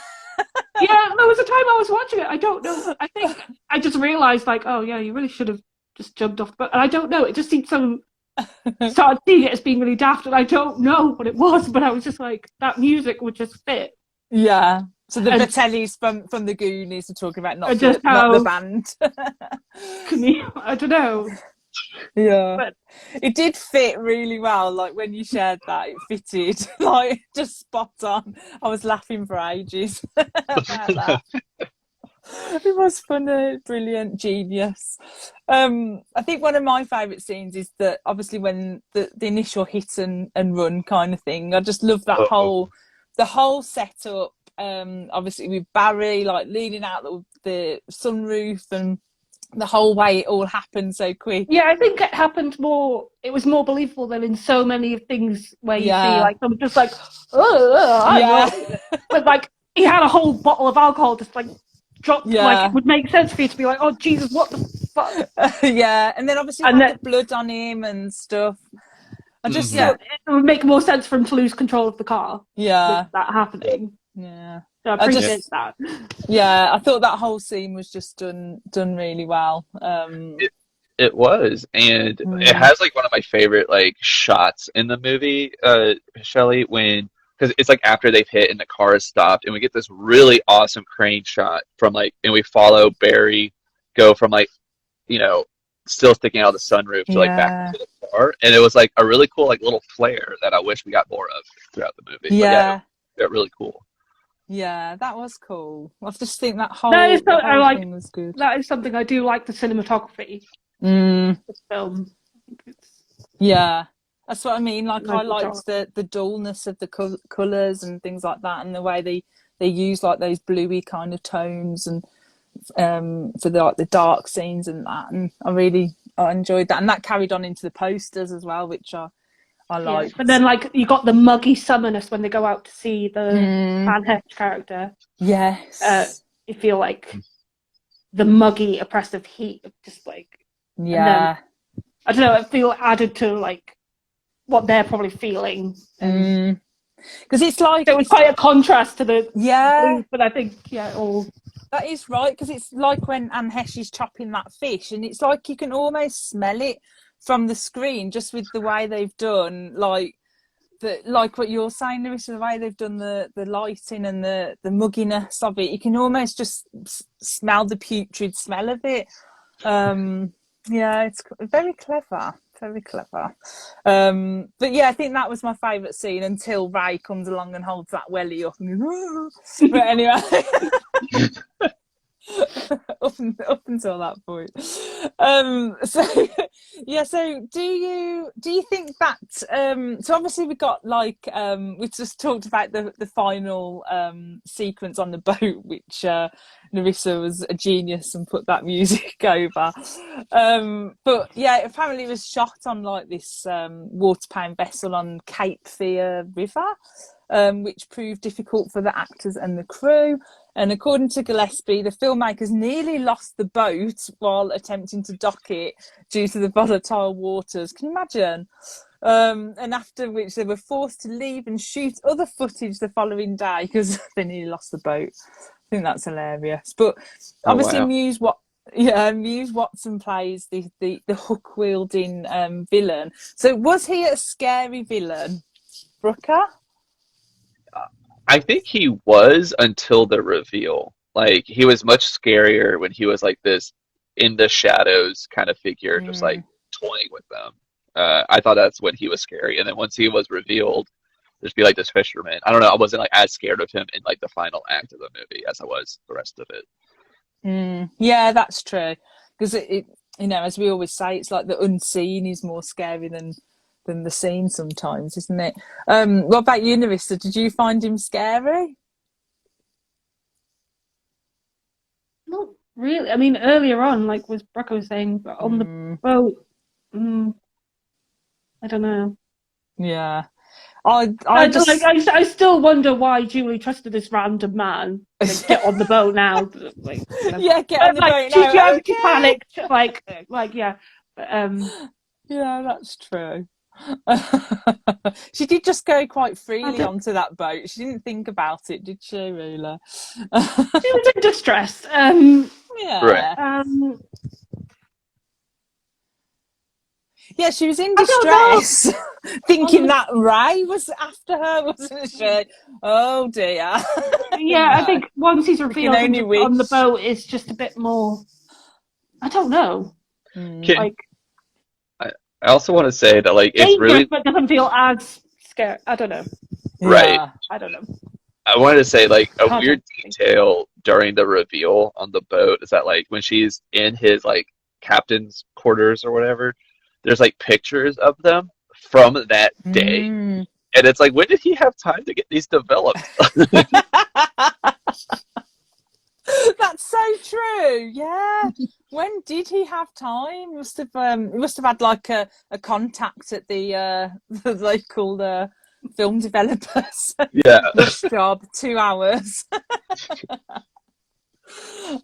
Yeah, there was a time I was watching it. I don't know. I think I just realised, like, oh yeah, you really should have just jumped off. But I don't know. It just seemed so. Started seeing it as being really daft, and I don't know what it was. But I was just like, that music would just fit. Yeah. So the And- Fratellis from the Goonies are talking about, not just not the how- band. I don't know. Yeah. But It did fit really well. Like when you shared that, it fitted like just spot on. I was laughing for ages about that. It was funny, brilliant, genius. I think one of my favourite scenes is that obviously when the initial hit and run kind of thing. I just love that the whole setup. Obviously with Barry like leaning out the sunroof and the whole way it all happened so quick. yeah, I think it happened more. It was more believable than in so many things where you see like them just like, but like he had a whole bottle of alcohol just like dropped. Like it would make sense for you to be like, oh Jesus, what the fuck? Yeah, and then obviously the blood on him and stuff. I just it would make more sense for him to lose control of the car. Yeah, with that happening. Yeah. So I appreciate that. Yeah, I thought that whole scene was just done really well. It was, and it has like one of my favorite like shots in the movie, Shelley, because it's like after they've hit and the car is stopped, and we get this really awesome crane shot from like, and we follow Barry go from like, still sticking out of the sunroof to like back into the car, and it was like a really cool like little flare that I wish we got more of throughout the movie. Yeah, they're really cool. Yeah, that was cool. I just think that whole thing was good. That is something I do like, the cinematography. This film. Yeah, that's what I mean. Like I liked the dullness of the colours and things like that, and the way they use like those bluey kind of tones and for the dark scenes and that. And I enjoyed that, and that carried on into the posters as well, which I liked. But then like you got the muggy summerness when they go out to see the Van Hecht character. Yes, you feel like the muggy oppressive heat of just like. Yeah, I don't know. I feel added to like what they're probably feeling, because it's like it was quite a contrast to the blues, but I think all that is right, because it's like when Anne Heche is chopping that fish, and it's like you can almost smell it from the screen just with the way they've done like what you're saying, Larissa, the way they've done the lighting and the mugginess of it. You can almost just smell the putrid smell of it. Yeah, it's very clever, very clever. But yeah, I think that was my favourite scene until Ray comes along and holds that welly up and goes, but anyway. up until that point. So do you think that so obviously we got like we just talked about the final sequence on the boat, which Larissa was a genius and put that music over, but yeah, apparently it was shot on like this water-powered vessel on Cape Fear River, which proved difficult for the actors and the crew. And according to Gillespie, the filmmakers nearly lost the boat while attempting to dock it due to the volatile waters. Can you imagine? And after which they were forced to leave and shoot other footage the following day because they nearly lost the boat. I think that's hilarious. But obviously, Muse Watson plays the hook-wielding villain. So was he a scary villain, Brooker? I think he was until the reveal. Like, he was much scarier when he was like this in the shadows kind of figure, just like toying with them. I thought that's when he was scary. And then once he was revealed, there'd be like this fisherman. I don't know. I wasn't like as scared of him in like the final act of the movie as I was the rest of it. Yeah, that's true. Because it, as we always say, it's like the unseen is more scary than the scene sometimes, isn't it? What about you, Narissa? Did you find him scary? Not really. I mean, earlier on, like was Brooker was saying, on the boat, I don't know. Yeah. I still wonder why Julie trusted this random man to get on the boat now. Like, get on the boat now. She panicked. Like, yeah. But, Yeah, that's true. She did just go quite I freely don't, onto that boat. She didn't think about it, did she, really? she was in distress. Right. Yeah. Um, Yeah, she was in I don't know. distress, thinking Um, that Ray was after her, wasn't she? Oh dear. yeah, I No, think once he's we can revealed and only just put on the wish. boat, it's just a bit more. I don't know. Can, Mm. Like I, I also want to say that like it's dangerous, really but doesn't feel as scary. I don't know. right. Yeah. I don't know. I wanted to say like a I weird don't think. detail during the reveal on the boat is that like when she's in his like captain's quarters or whatever, there's like pictures of them from that day. Mm. And it's like, when did he have time to get these developed? That's so true. Yeah. When did he have time? He must have had like a contact at the local film developers. Yeah. Rush job, 2 hours.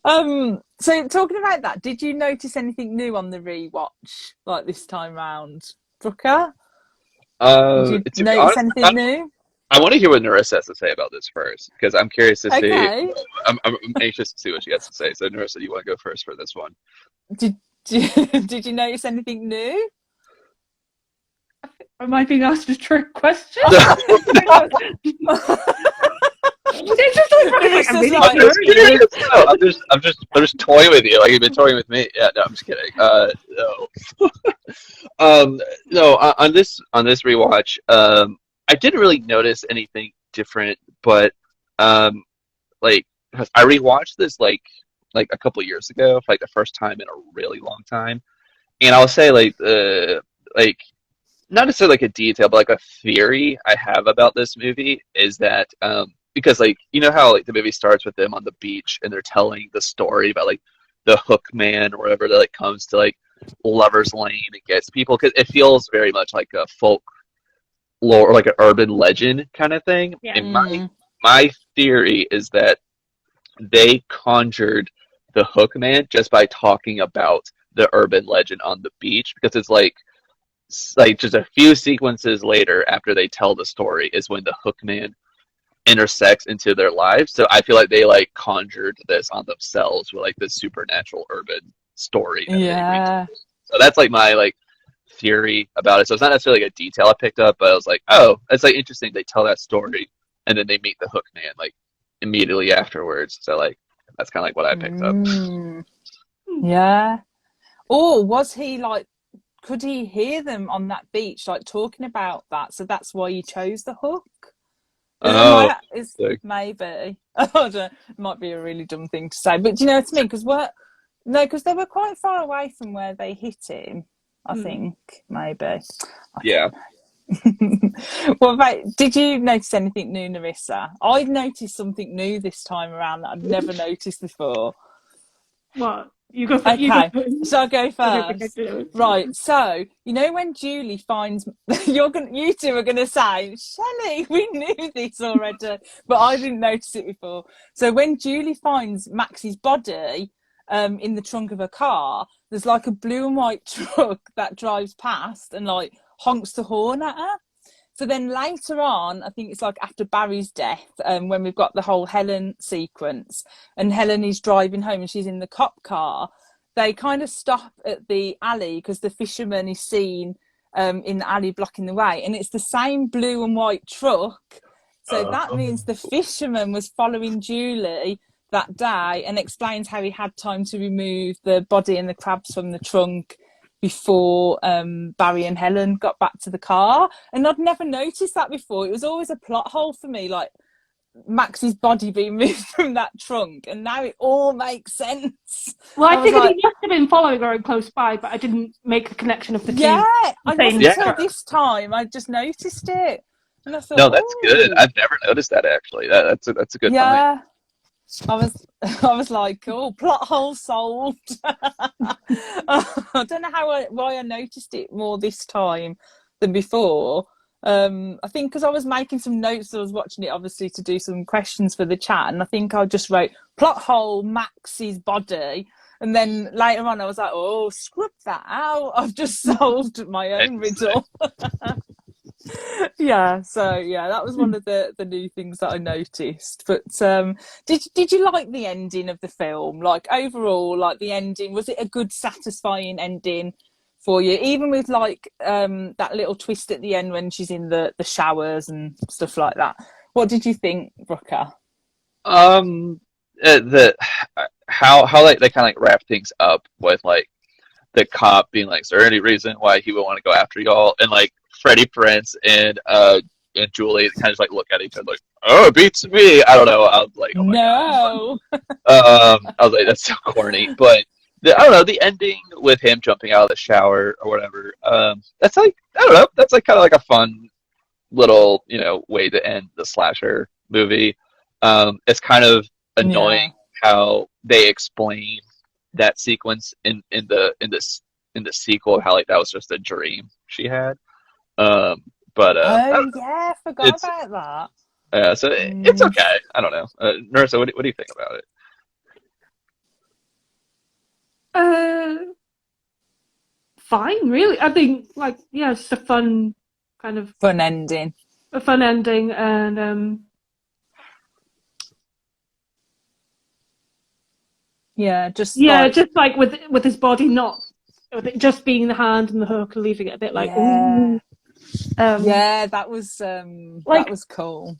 So talking about that, did you notice anything new on the rewatch like this time round, Brooker? Did you To be notice honest, anything new? I want to hear what Narissa has to say about this first because I'm curious to see. Okay. I'm anxious to see what she has to say. So, Narissa, you want to go first for this one? Did you notice anything new? Am I being asked a trick question? It's just like, I'm Marissa's really like, I'm just curious. curious. No, I'm just toying with you, like you've been toying with me. Yeah, no, I'm just kidding. No, no. On this rewatch, I didn't really notice anything different, but um, like 'cause I rewatched this like a couple years ago, for, like the first time in a really long time, and I'll say like not necessarily like a detail, but like a theory I have about this movie is that because like you know how like the movie starts with them on the beach and they're telling the story about like the hook man or whatever that like comes to like Lover's Lane and gets people because it feels very much like a folk lore or like an urban legend kind of thing. Yeah. And my theory is that they conjured the hook man just by talking about the urban legend on the beach because it's like just a few sequences later after they tell the story is when the hookman intersects into their lives. So I feel like they like conjured this on themselves with like this supernatural urban story that they retold. yeah. So that's like my like theory about it. So it's not necessarily like a detail I picked up, but I was like, oh, it's like interesting. They tell that story and then they meet the hookman like immediately afterwards. So like that's kind of like what I picked up. Mm, yeah. Or was he like, could he hear them on that beach, like talking about that? So that's why you chose the hook? Oh, Is like, maybe. I don't know, it might be a really dumb thing to say, but do you know what I mean? Because they were quite far away from where they hit him. I think maybe. I yeah. don't know. What about? Did you notice anything new, Narissa? I noticed something new this time around that I'd never noticed before. What? You go for you go Okay, for so I'll go I don't think I first. do. Right, so you know when Julie finds you two are gonna say, Shelley, we knew this already, but I didn't notice it before. So when Julie finds Max's body in the trunk of a car, there's like a blue and white truck that drives past and like honks the horn at her. So then later on, I think it's like after Barry's death, when we've got the whole Helen sequence, and Helen is driving home and she's in the cop car, they kind of stop at the alley because the fisherman is seen in the alley blocking the way, and it's the same blue and white truck. So that means the fisherman was following Julie that day and explains how he had time to remove the body and the crabs from the trunk before Barry and Helen got back to the car. And I'd never noticed that before. It was always a plot hole for me, like Max's body being moved from that trunk, and now it all makes sense. Well, I I was figured like, he must have been following her close by, but I didn't make the connection of the yeah, two. I Same wasn't till Yeah. this time I just noticed it, and I thought, No, that's good. oh, I've never noticed that actually. That's a good find. yeah. I was like, oh, plot hole solved. I don't know why I noticed it more this time than before. I think because I was making some notes, I was watching it obviously to do some questions for the chat, and I think I just wrote plot hole Max's body, And then later on, I was like, oh, scrub that out. I've just solved my own riddle. Yeah, so yeah, that was one of the new things that I noticed. But did you like the ending of the film? Like overall, like the ending, was it a good, satisfying ending for you? Even with like that little twist at the end when she's in the showers and stuff like that. What did you think, Brooker? The how like they kind of like wrap things up with like the cop being like, "Is there any reason why he would want to go after y'all?" And like Freddie Prinze and Julie kind of just like look at each other like, "Oh, it beats me." I don't know. I was like, "Oh my No. I was like, that's so corny." But I don't know, the ending with him jumping out of the shower or whatever. That's like I don't know. That's like kind of like a fun little way to end the slasher movie. It's kind of annoying how they explain that sequence in the sequel, how like that was just a dream she had. But Oh yeah, I forgot it's about that. so it's okay. I don't know. Nerissa, what do you think about it? Fine, really. I think like it's a fun kind of Fun ending. a fun ending, and Yeah, just just like with his body not with it just being the hand and the hook, and leaving it a bit like ooh. Yeah, that was cool.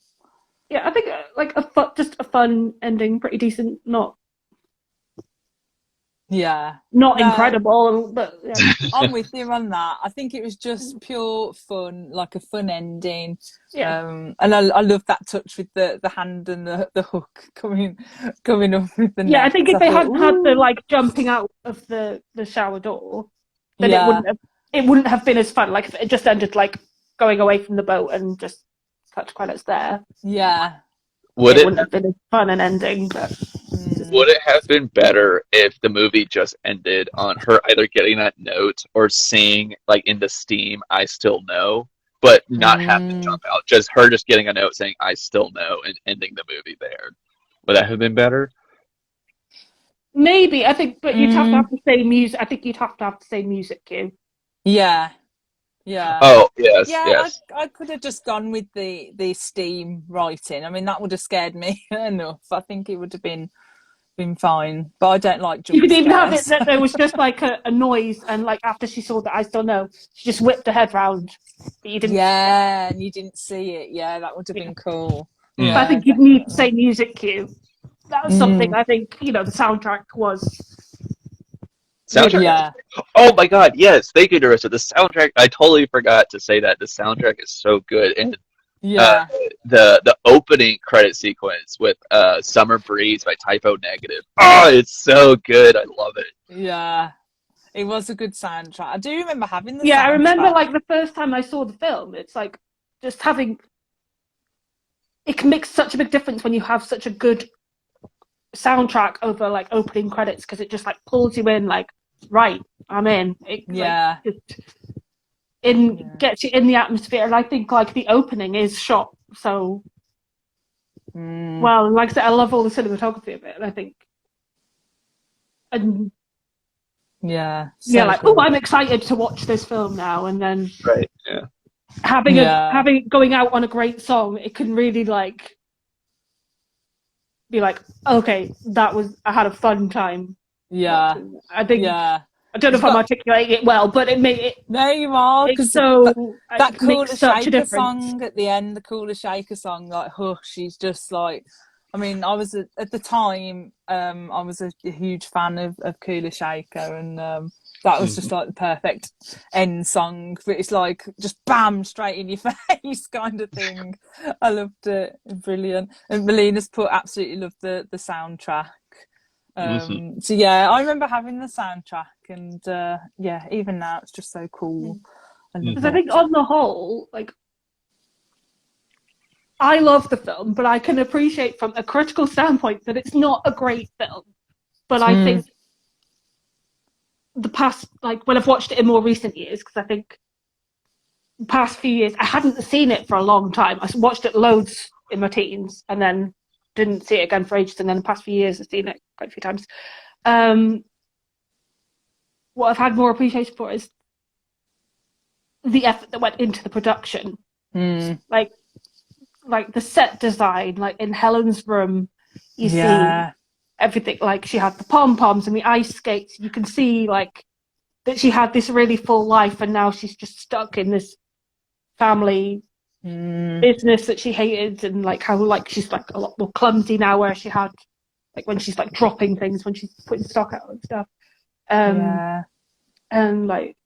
Yeah, I think like just a fun ending, pretty decent, not incredible, but yeah. I'm with you on that. I think it was just pure fun, like a fun ending. Yeah. And I love that touch with the hand and the hook coming up with the Yeah, I net. think if they hadn't had the like jumping out of the shower door, then it wouldn't have been as fun. Like if it just ended like going away from the boat and just cut to credits there. Yeah. It wouldn't have been as fun an ending, but would it have been better if the movie just ended on her either getting that note or seeing like in the steam, "I still know," but not have to jump out? Just her just getting a note saying, "I still know," and ending the movie there. Would that have been better? maybe I think, but you'd have to have the same music. I think you'd have to have the same music cue. Yeah. Yeah. Oh, yes, Yeah, yes. I could have just gone with the steam writing. I mean, that would have scared me enough. I think it would have been fine. But I don't like You jump could even have it scares. that there was just like a noise, and like after she saw that "I still know," she just whipped her head round, but you didn't. Yeah, and you didn't see it. Yeah, that would have been cool. Mm. But I Yeah, think you'd need the definitely. same music cue. That was something I think the soundtrack was. Soundtrack. Yeah. Oh my God, yes. Thank you, Narissa. The soundtrack, I totally forgot to say that. The soundtrack is so good. And Yeah. the opening credit sequence with Summer Breeze by Typo Negative. Oh, it's so good. I love it. Yeah. It was a good soundtrack. I do remember having the Yeah, I remember soundtrack. like the first time I saw the film, it's like just having. It can make such a big difference when you have such a good soundtrack over like opening credits, because it just like pulls you in, like, right, I'm in. It Yeah. like, gets you in the atmosphere, and I think like the opening is shot so well. Like I said, I love all the cinematography of it, and I think, and like, cool. oh, I'm excited to watch this film now, and then Right. Yeah. having it going out on a great song, it can really like be like, okay, I had a fun time. Yeah. I think. Yeah. I don't know if I'm articulating it well, but it made it. No, you are, because that Cooler Shaker song at the end, the Cooler Shaker song, like Hush, she's just like, I mean, I was at the time, I was a huge fan of Cooler Shaker, and that was just like the perfect end song. But it's like just bam, straight in your face kind of thing. I loved it, brilliant. And Melina's absolutely loved the soundtrack. So yeah, I remember having the soundtrack, and even now it's just so cool. Because I think on the whole, like, I love the film, but I can appreciate from a critical standpoint that it's not a great film. But I think the past, like when I've watched it in more recent years, because I think the past few years I hadn't seen it for a long time. I watched it loads in my teens, and then didn't see it again for ages, and then the past few years I've seen it quite a few times. what I've had more appreciation for is the effort that went into the production. Like the set design, like in Helen's room, you see everything. Like she had the pom-poms and the ice skates. You can see like that she had this really full life, and now she's just stuck in this family business that she hated, and like how like she's like a lot more clumsy now, where she had like when she's like dropping things when she's putting stock out and stuff. And like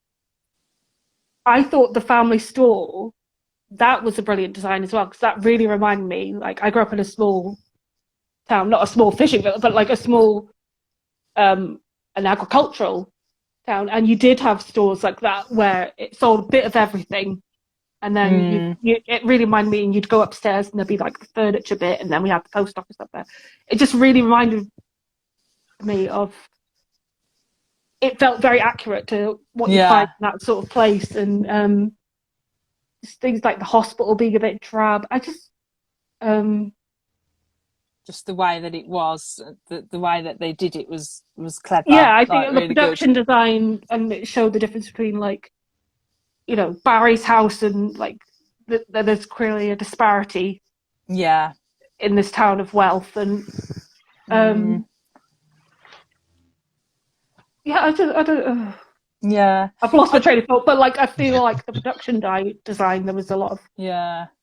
I thought the family store, that was a brilliant design as well, because that really reminded me, like I grew up in a small town, not a small fishing village, but like a small an agricultural town, and you did have stores like that where it sold a bit of everything. And then it really reminded me, and you'd go upstairs and there'd be like the furniture bit, and then we had the post office up there. It just really reminded me of, it felt very accurate to what you find in that sort of place. And just things like the hospital being a bit drab. I just the way that it was, the way that they did it was clever. Yeah, I think like, the production design, and it showed the difference between like, you know, Barry's house and like there's clearly a disparity in this town of wealth. And I don't I've lost my train of thought, but like I feel like the production design, there was a lot of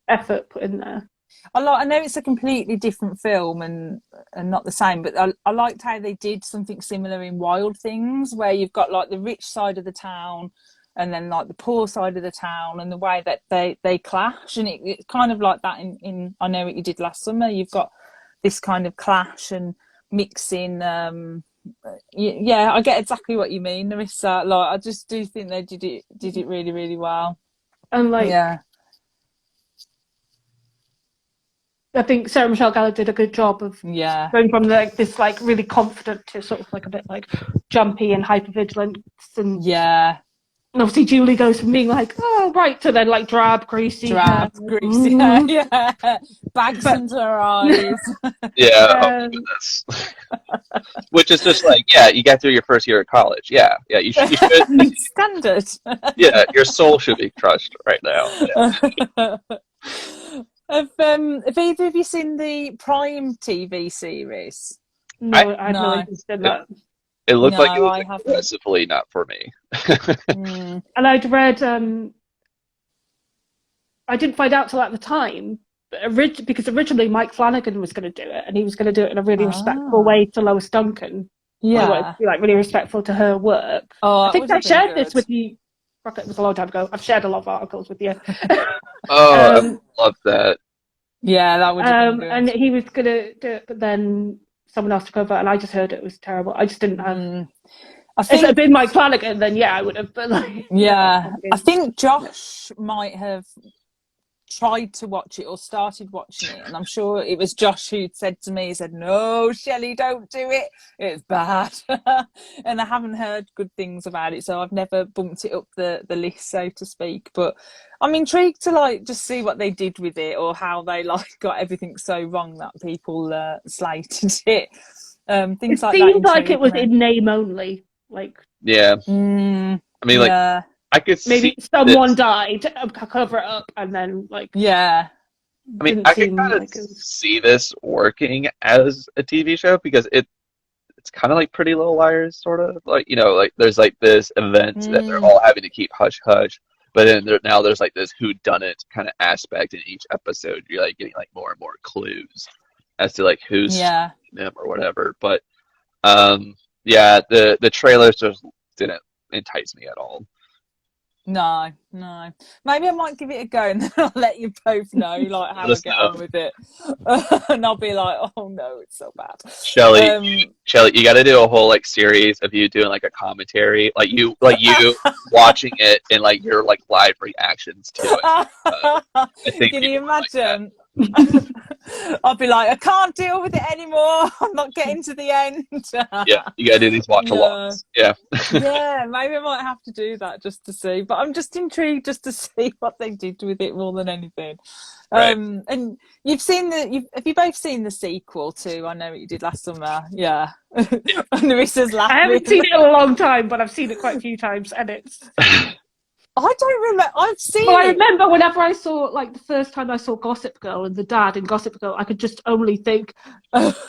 effort put in there. I know it's a completely different film and not the same, but I liked how they did something similar in Wild Things, where you've got like the rich side of the town and then like the poor side of the town, and the way that they clash. And it's kind of like that in I Know What You Did Last Summer. You've got this kind of clash and mixing. I get exactly what you mean, Narissa. Like I just do think they did it really, really well. And like I think Sarah Michelle Gellar did a good job of going from like this like really confident to sort of like a bit like jumpy and hypervigilant, and obviously Julie goes from being like, oh right, to then like greasy, bags under her eyes. Which is just like, you got through your first year of college. You should standard. Your soul should be crushed right now. Have either of you seen the Prime TV series? No, I have no interest in that. It looked like it was aggressively not for me. And I'd read, I didn't find out till at the time, because originally Mike Flanagan was going to do it, and he was going to do it in a really respectful way to Lois Duncan. To be like really respectful to her work. I think I shared this with you. It was a long time ago. I've shared a lot of articles with you. I love that. Yeah, that would have been good. And he was going to do it, but then someone else took over, and I just heard it was terrible. I just didn't have... if it had been Mike Flanagan, then I would have. But like, I think Josh might have tried to watch it or started watching it, and I'm sure it was Josh who said to me, he said, no, Shelley, don't do it, it's bad. And I haven't heard good things about it, so I've never bumped it up the list, so to speak. But I'm intrigued to like just see what they did with it, or how they like got everything so wrong that people slated it. Things like that. It seems like it was in name only, like I mean, like I could maybe someone died, cover it up, and then like I mean, I could kind of see this working as a TV show, because it's kind of like Pretty Little Liars, sort of like, you know, like there's like this event that they're all having to keep hush hush, but then there's like this whodunit kind of aspect in each episode. You're like getting like more and more clues as to like who's them or whatever. But the trailers just didn't entice me at all. No. Maybe I might give it a go, and then I'll let you both know like how I get on with it. And I'll be like, oh no, it's so bad. Shelley, you got to do a whole like series of you doing like a commentary, like you watching it and like your like live reactions to it. Can you imagine? I'll be like, I can't deal with it anymore. I'm not getting to the end. Yeah, you gotta do these watch-alongs. Yeah. Yeah, maybe I might have to do that just to see. But I'm just intrigued just to see what they did with it more than anything. Right. And you've seen have you both seen the sequel to I Know What You Did Last Summer? Yeah. Nerissa's laughing. I haven't seen it in a long time, but I've seen it quite a few times, and it's. I don't remember. I've seen Well, I it. remember whenever I saw, like, the first time I saw Gossip Girl and the dad in Gossip Girl, I could just only think,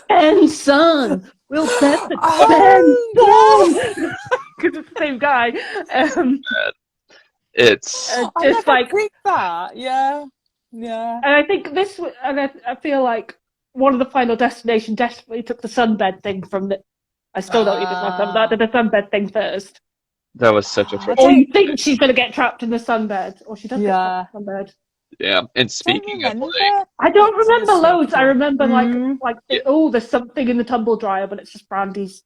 Ben's son, Will Bedford, Ben's son, because it's the same guy. It's I just never like picked that. Yeah. Yeah. And I think this, and I feel like one of the Final Destination definitely took the sunbed thing from the. I still don't even know that did the sunbed thing first. that was such a Or you think she's going to get trapped in the sunbed, or she does get trapped in the sunbed. yeah. And speaking of like, I don't remember loads. I remember there's something in the tumble dryer, but it's just Brandy's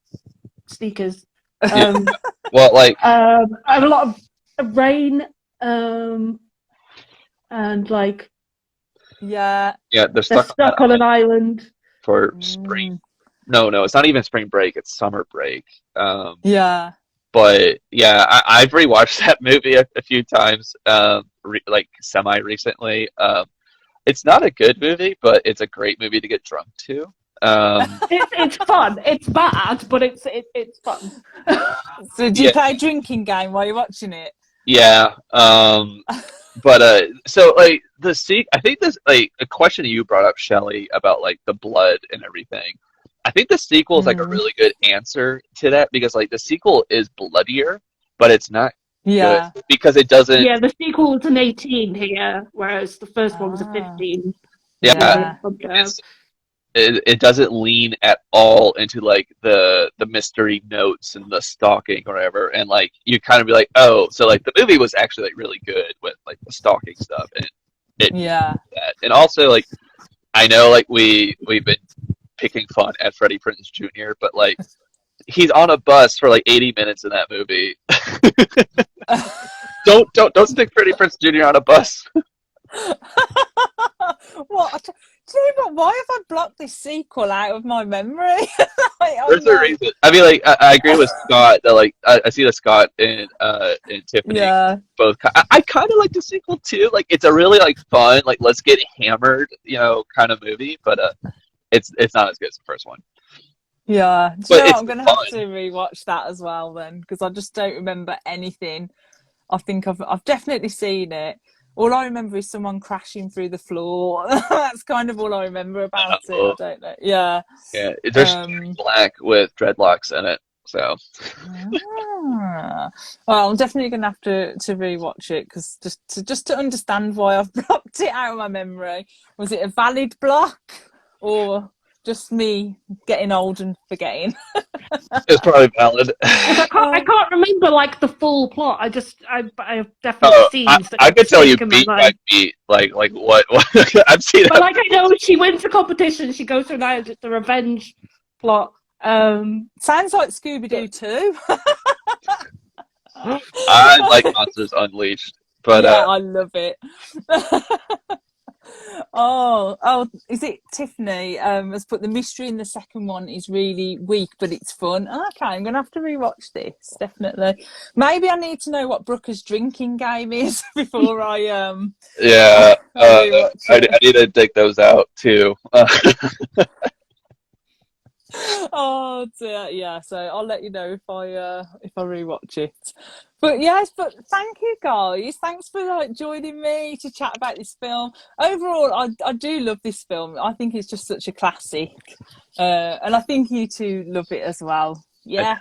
sneakers. well, like I have a lot of rain, and like they're they're stuck on an island for spring. No, it's not even spring break. It's summer break. Yeah. But yeah, I've rewatched that movie a few times, like semi recently. It's not a good movie, but it's a great movie to get drunk to. It's fun. It's bad, but it's fun. So do you play a drinking game while you're watching it? Yeah. But so like I think this like a question you brought up, Shelley, about like the blood and everything. I think the sequel is like a really good answer to that because like the sequel is bloodier, but it's not good because it doesn't. Yeah, the sequel is an 18 here, whereas the first one was a 15. Yeah, it doesn't lean at all into like the mystery notes and the stalking or whatever, and like you kind of be like, oh, so like the movie was actually like really good with like the stalking stuff, and that. And also like I know like we've been picking fun at Freddie Prinze Jr., but like he's on a bus for like 80 minutes in that movie. don't stick Freddie Prinze Jr. on a bus. What? Do you know what? Why have I blocked this sequel out of my memory? There's a reason. I mean, like I agree with Scott that like I see that Scott and Tiffany both. I kind of like the sequel too. Like it's a really like fun, like let's get hammered, kind of movie. But it's not as good as the first one. Yeah, I'm gonna have to rewatch that as well then because I just don't remember anything. I think I've definitely seen it. All I remember is someone crashing through the floor. That's kind of all I remember about it. I don't know. Yeah. Yeah, there's black with dreadlocks in it. So. Well, I'm definitely gonna have to rewatch it because just to understand why I've blocked it out of my memory. Was it a valid block or just me getting old and forgetting? It's probably valid. I can't remember like the full plot. I have definitely scenes that I could tell you beat by beat like what I've seen. But like I know she wins the competition. She goes to an island. It's the revenge plot. Sounds like Scooby-Doo too. I like Monsters Unleashed, but yeah, I love it. Oh, is it Tiffany has put the mystery in the second one is really weak, but it's fun. Okay, I'm going to have to rewatch this, definitely. Maybe I need to know what Brooker's drinking game is before I yeah, I need to dig those out too. Oh dear, yeah. So I'll let you know if I rewatch it. But thank you guys. Thanks for like joining me to chat about this film. Overall, I do love this film. I think it's just such a classic, and I think you two love it as well. Yeah.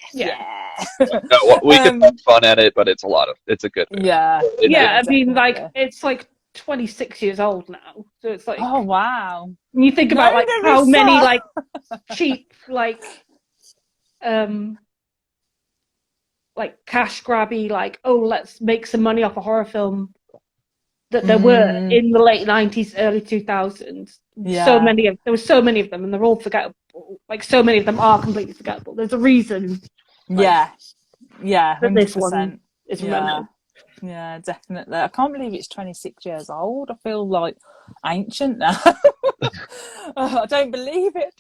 No, we can have fun at it, but it's a good movie. Yeah. I mean, like it's like 26 years old now, so it's like oh wow. When you think about like how many like cheap like cash grabby like let's make some money off a horror film that there were in the late 90s, early 2000s. There were so many of them, and they're all forgettable. Like so many of them are completely forgettable. There's a reason. That 100%. This one is remembered. Yeah, definitely. I can't believe it's 26 years old. I feel like ancient now. Oh, I don't believe it.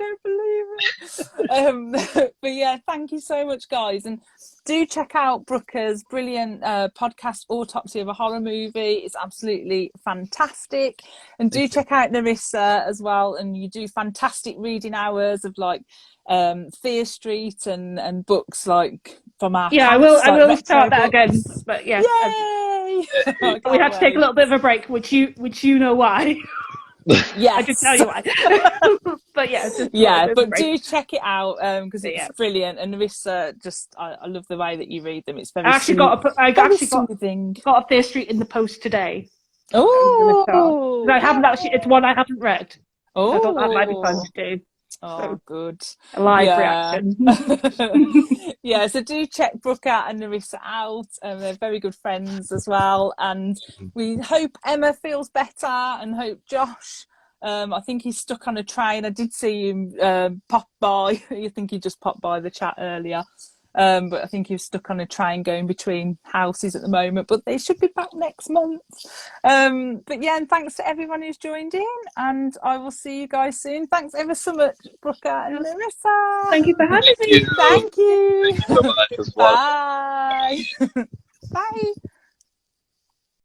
But yeah, thank you so much, guys, and do check out Brooker's brilliant podcast, Autopsy of a Horror Movie. It's absolutely fantastic. And do check out Narissa as well. And you do fantastic reading hours of like Fear Street and books like from our Yeah, house, I like will start that retro again. books. But yeah, Yay! I we had can't to take a wait. little bit of a break, which you know why. Yes. I can tell you why. But yeah, just Yeah, but break. do check it out because it's brilliant. And Narissa, just I love the way that you read them. It's very I actually soothing. got a Fear Street in the post today. Oh, I haven't actually. It's one I haven't read. Oh, So I thought that might be fun to do. Oh, good. A live reaction. Yeah, so do check Brooke out and Narissa out. They're very good friends as well. And we hope Emma feels better and hope Josh. I think he's stuck on a train. I did see him pop by. I think he just popped by the chat earlier. But I think he's stuck on a train going between houses at the moment. But they should be back next month. But yeah, and thanks to everyone who's joined in. And I will see you guys soon. Thanks ever so much, Brooke and Narissa. Thank you for having me. Thank you. Thank you so much. It was a lot of fun. Bye. Bye.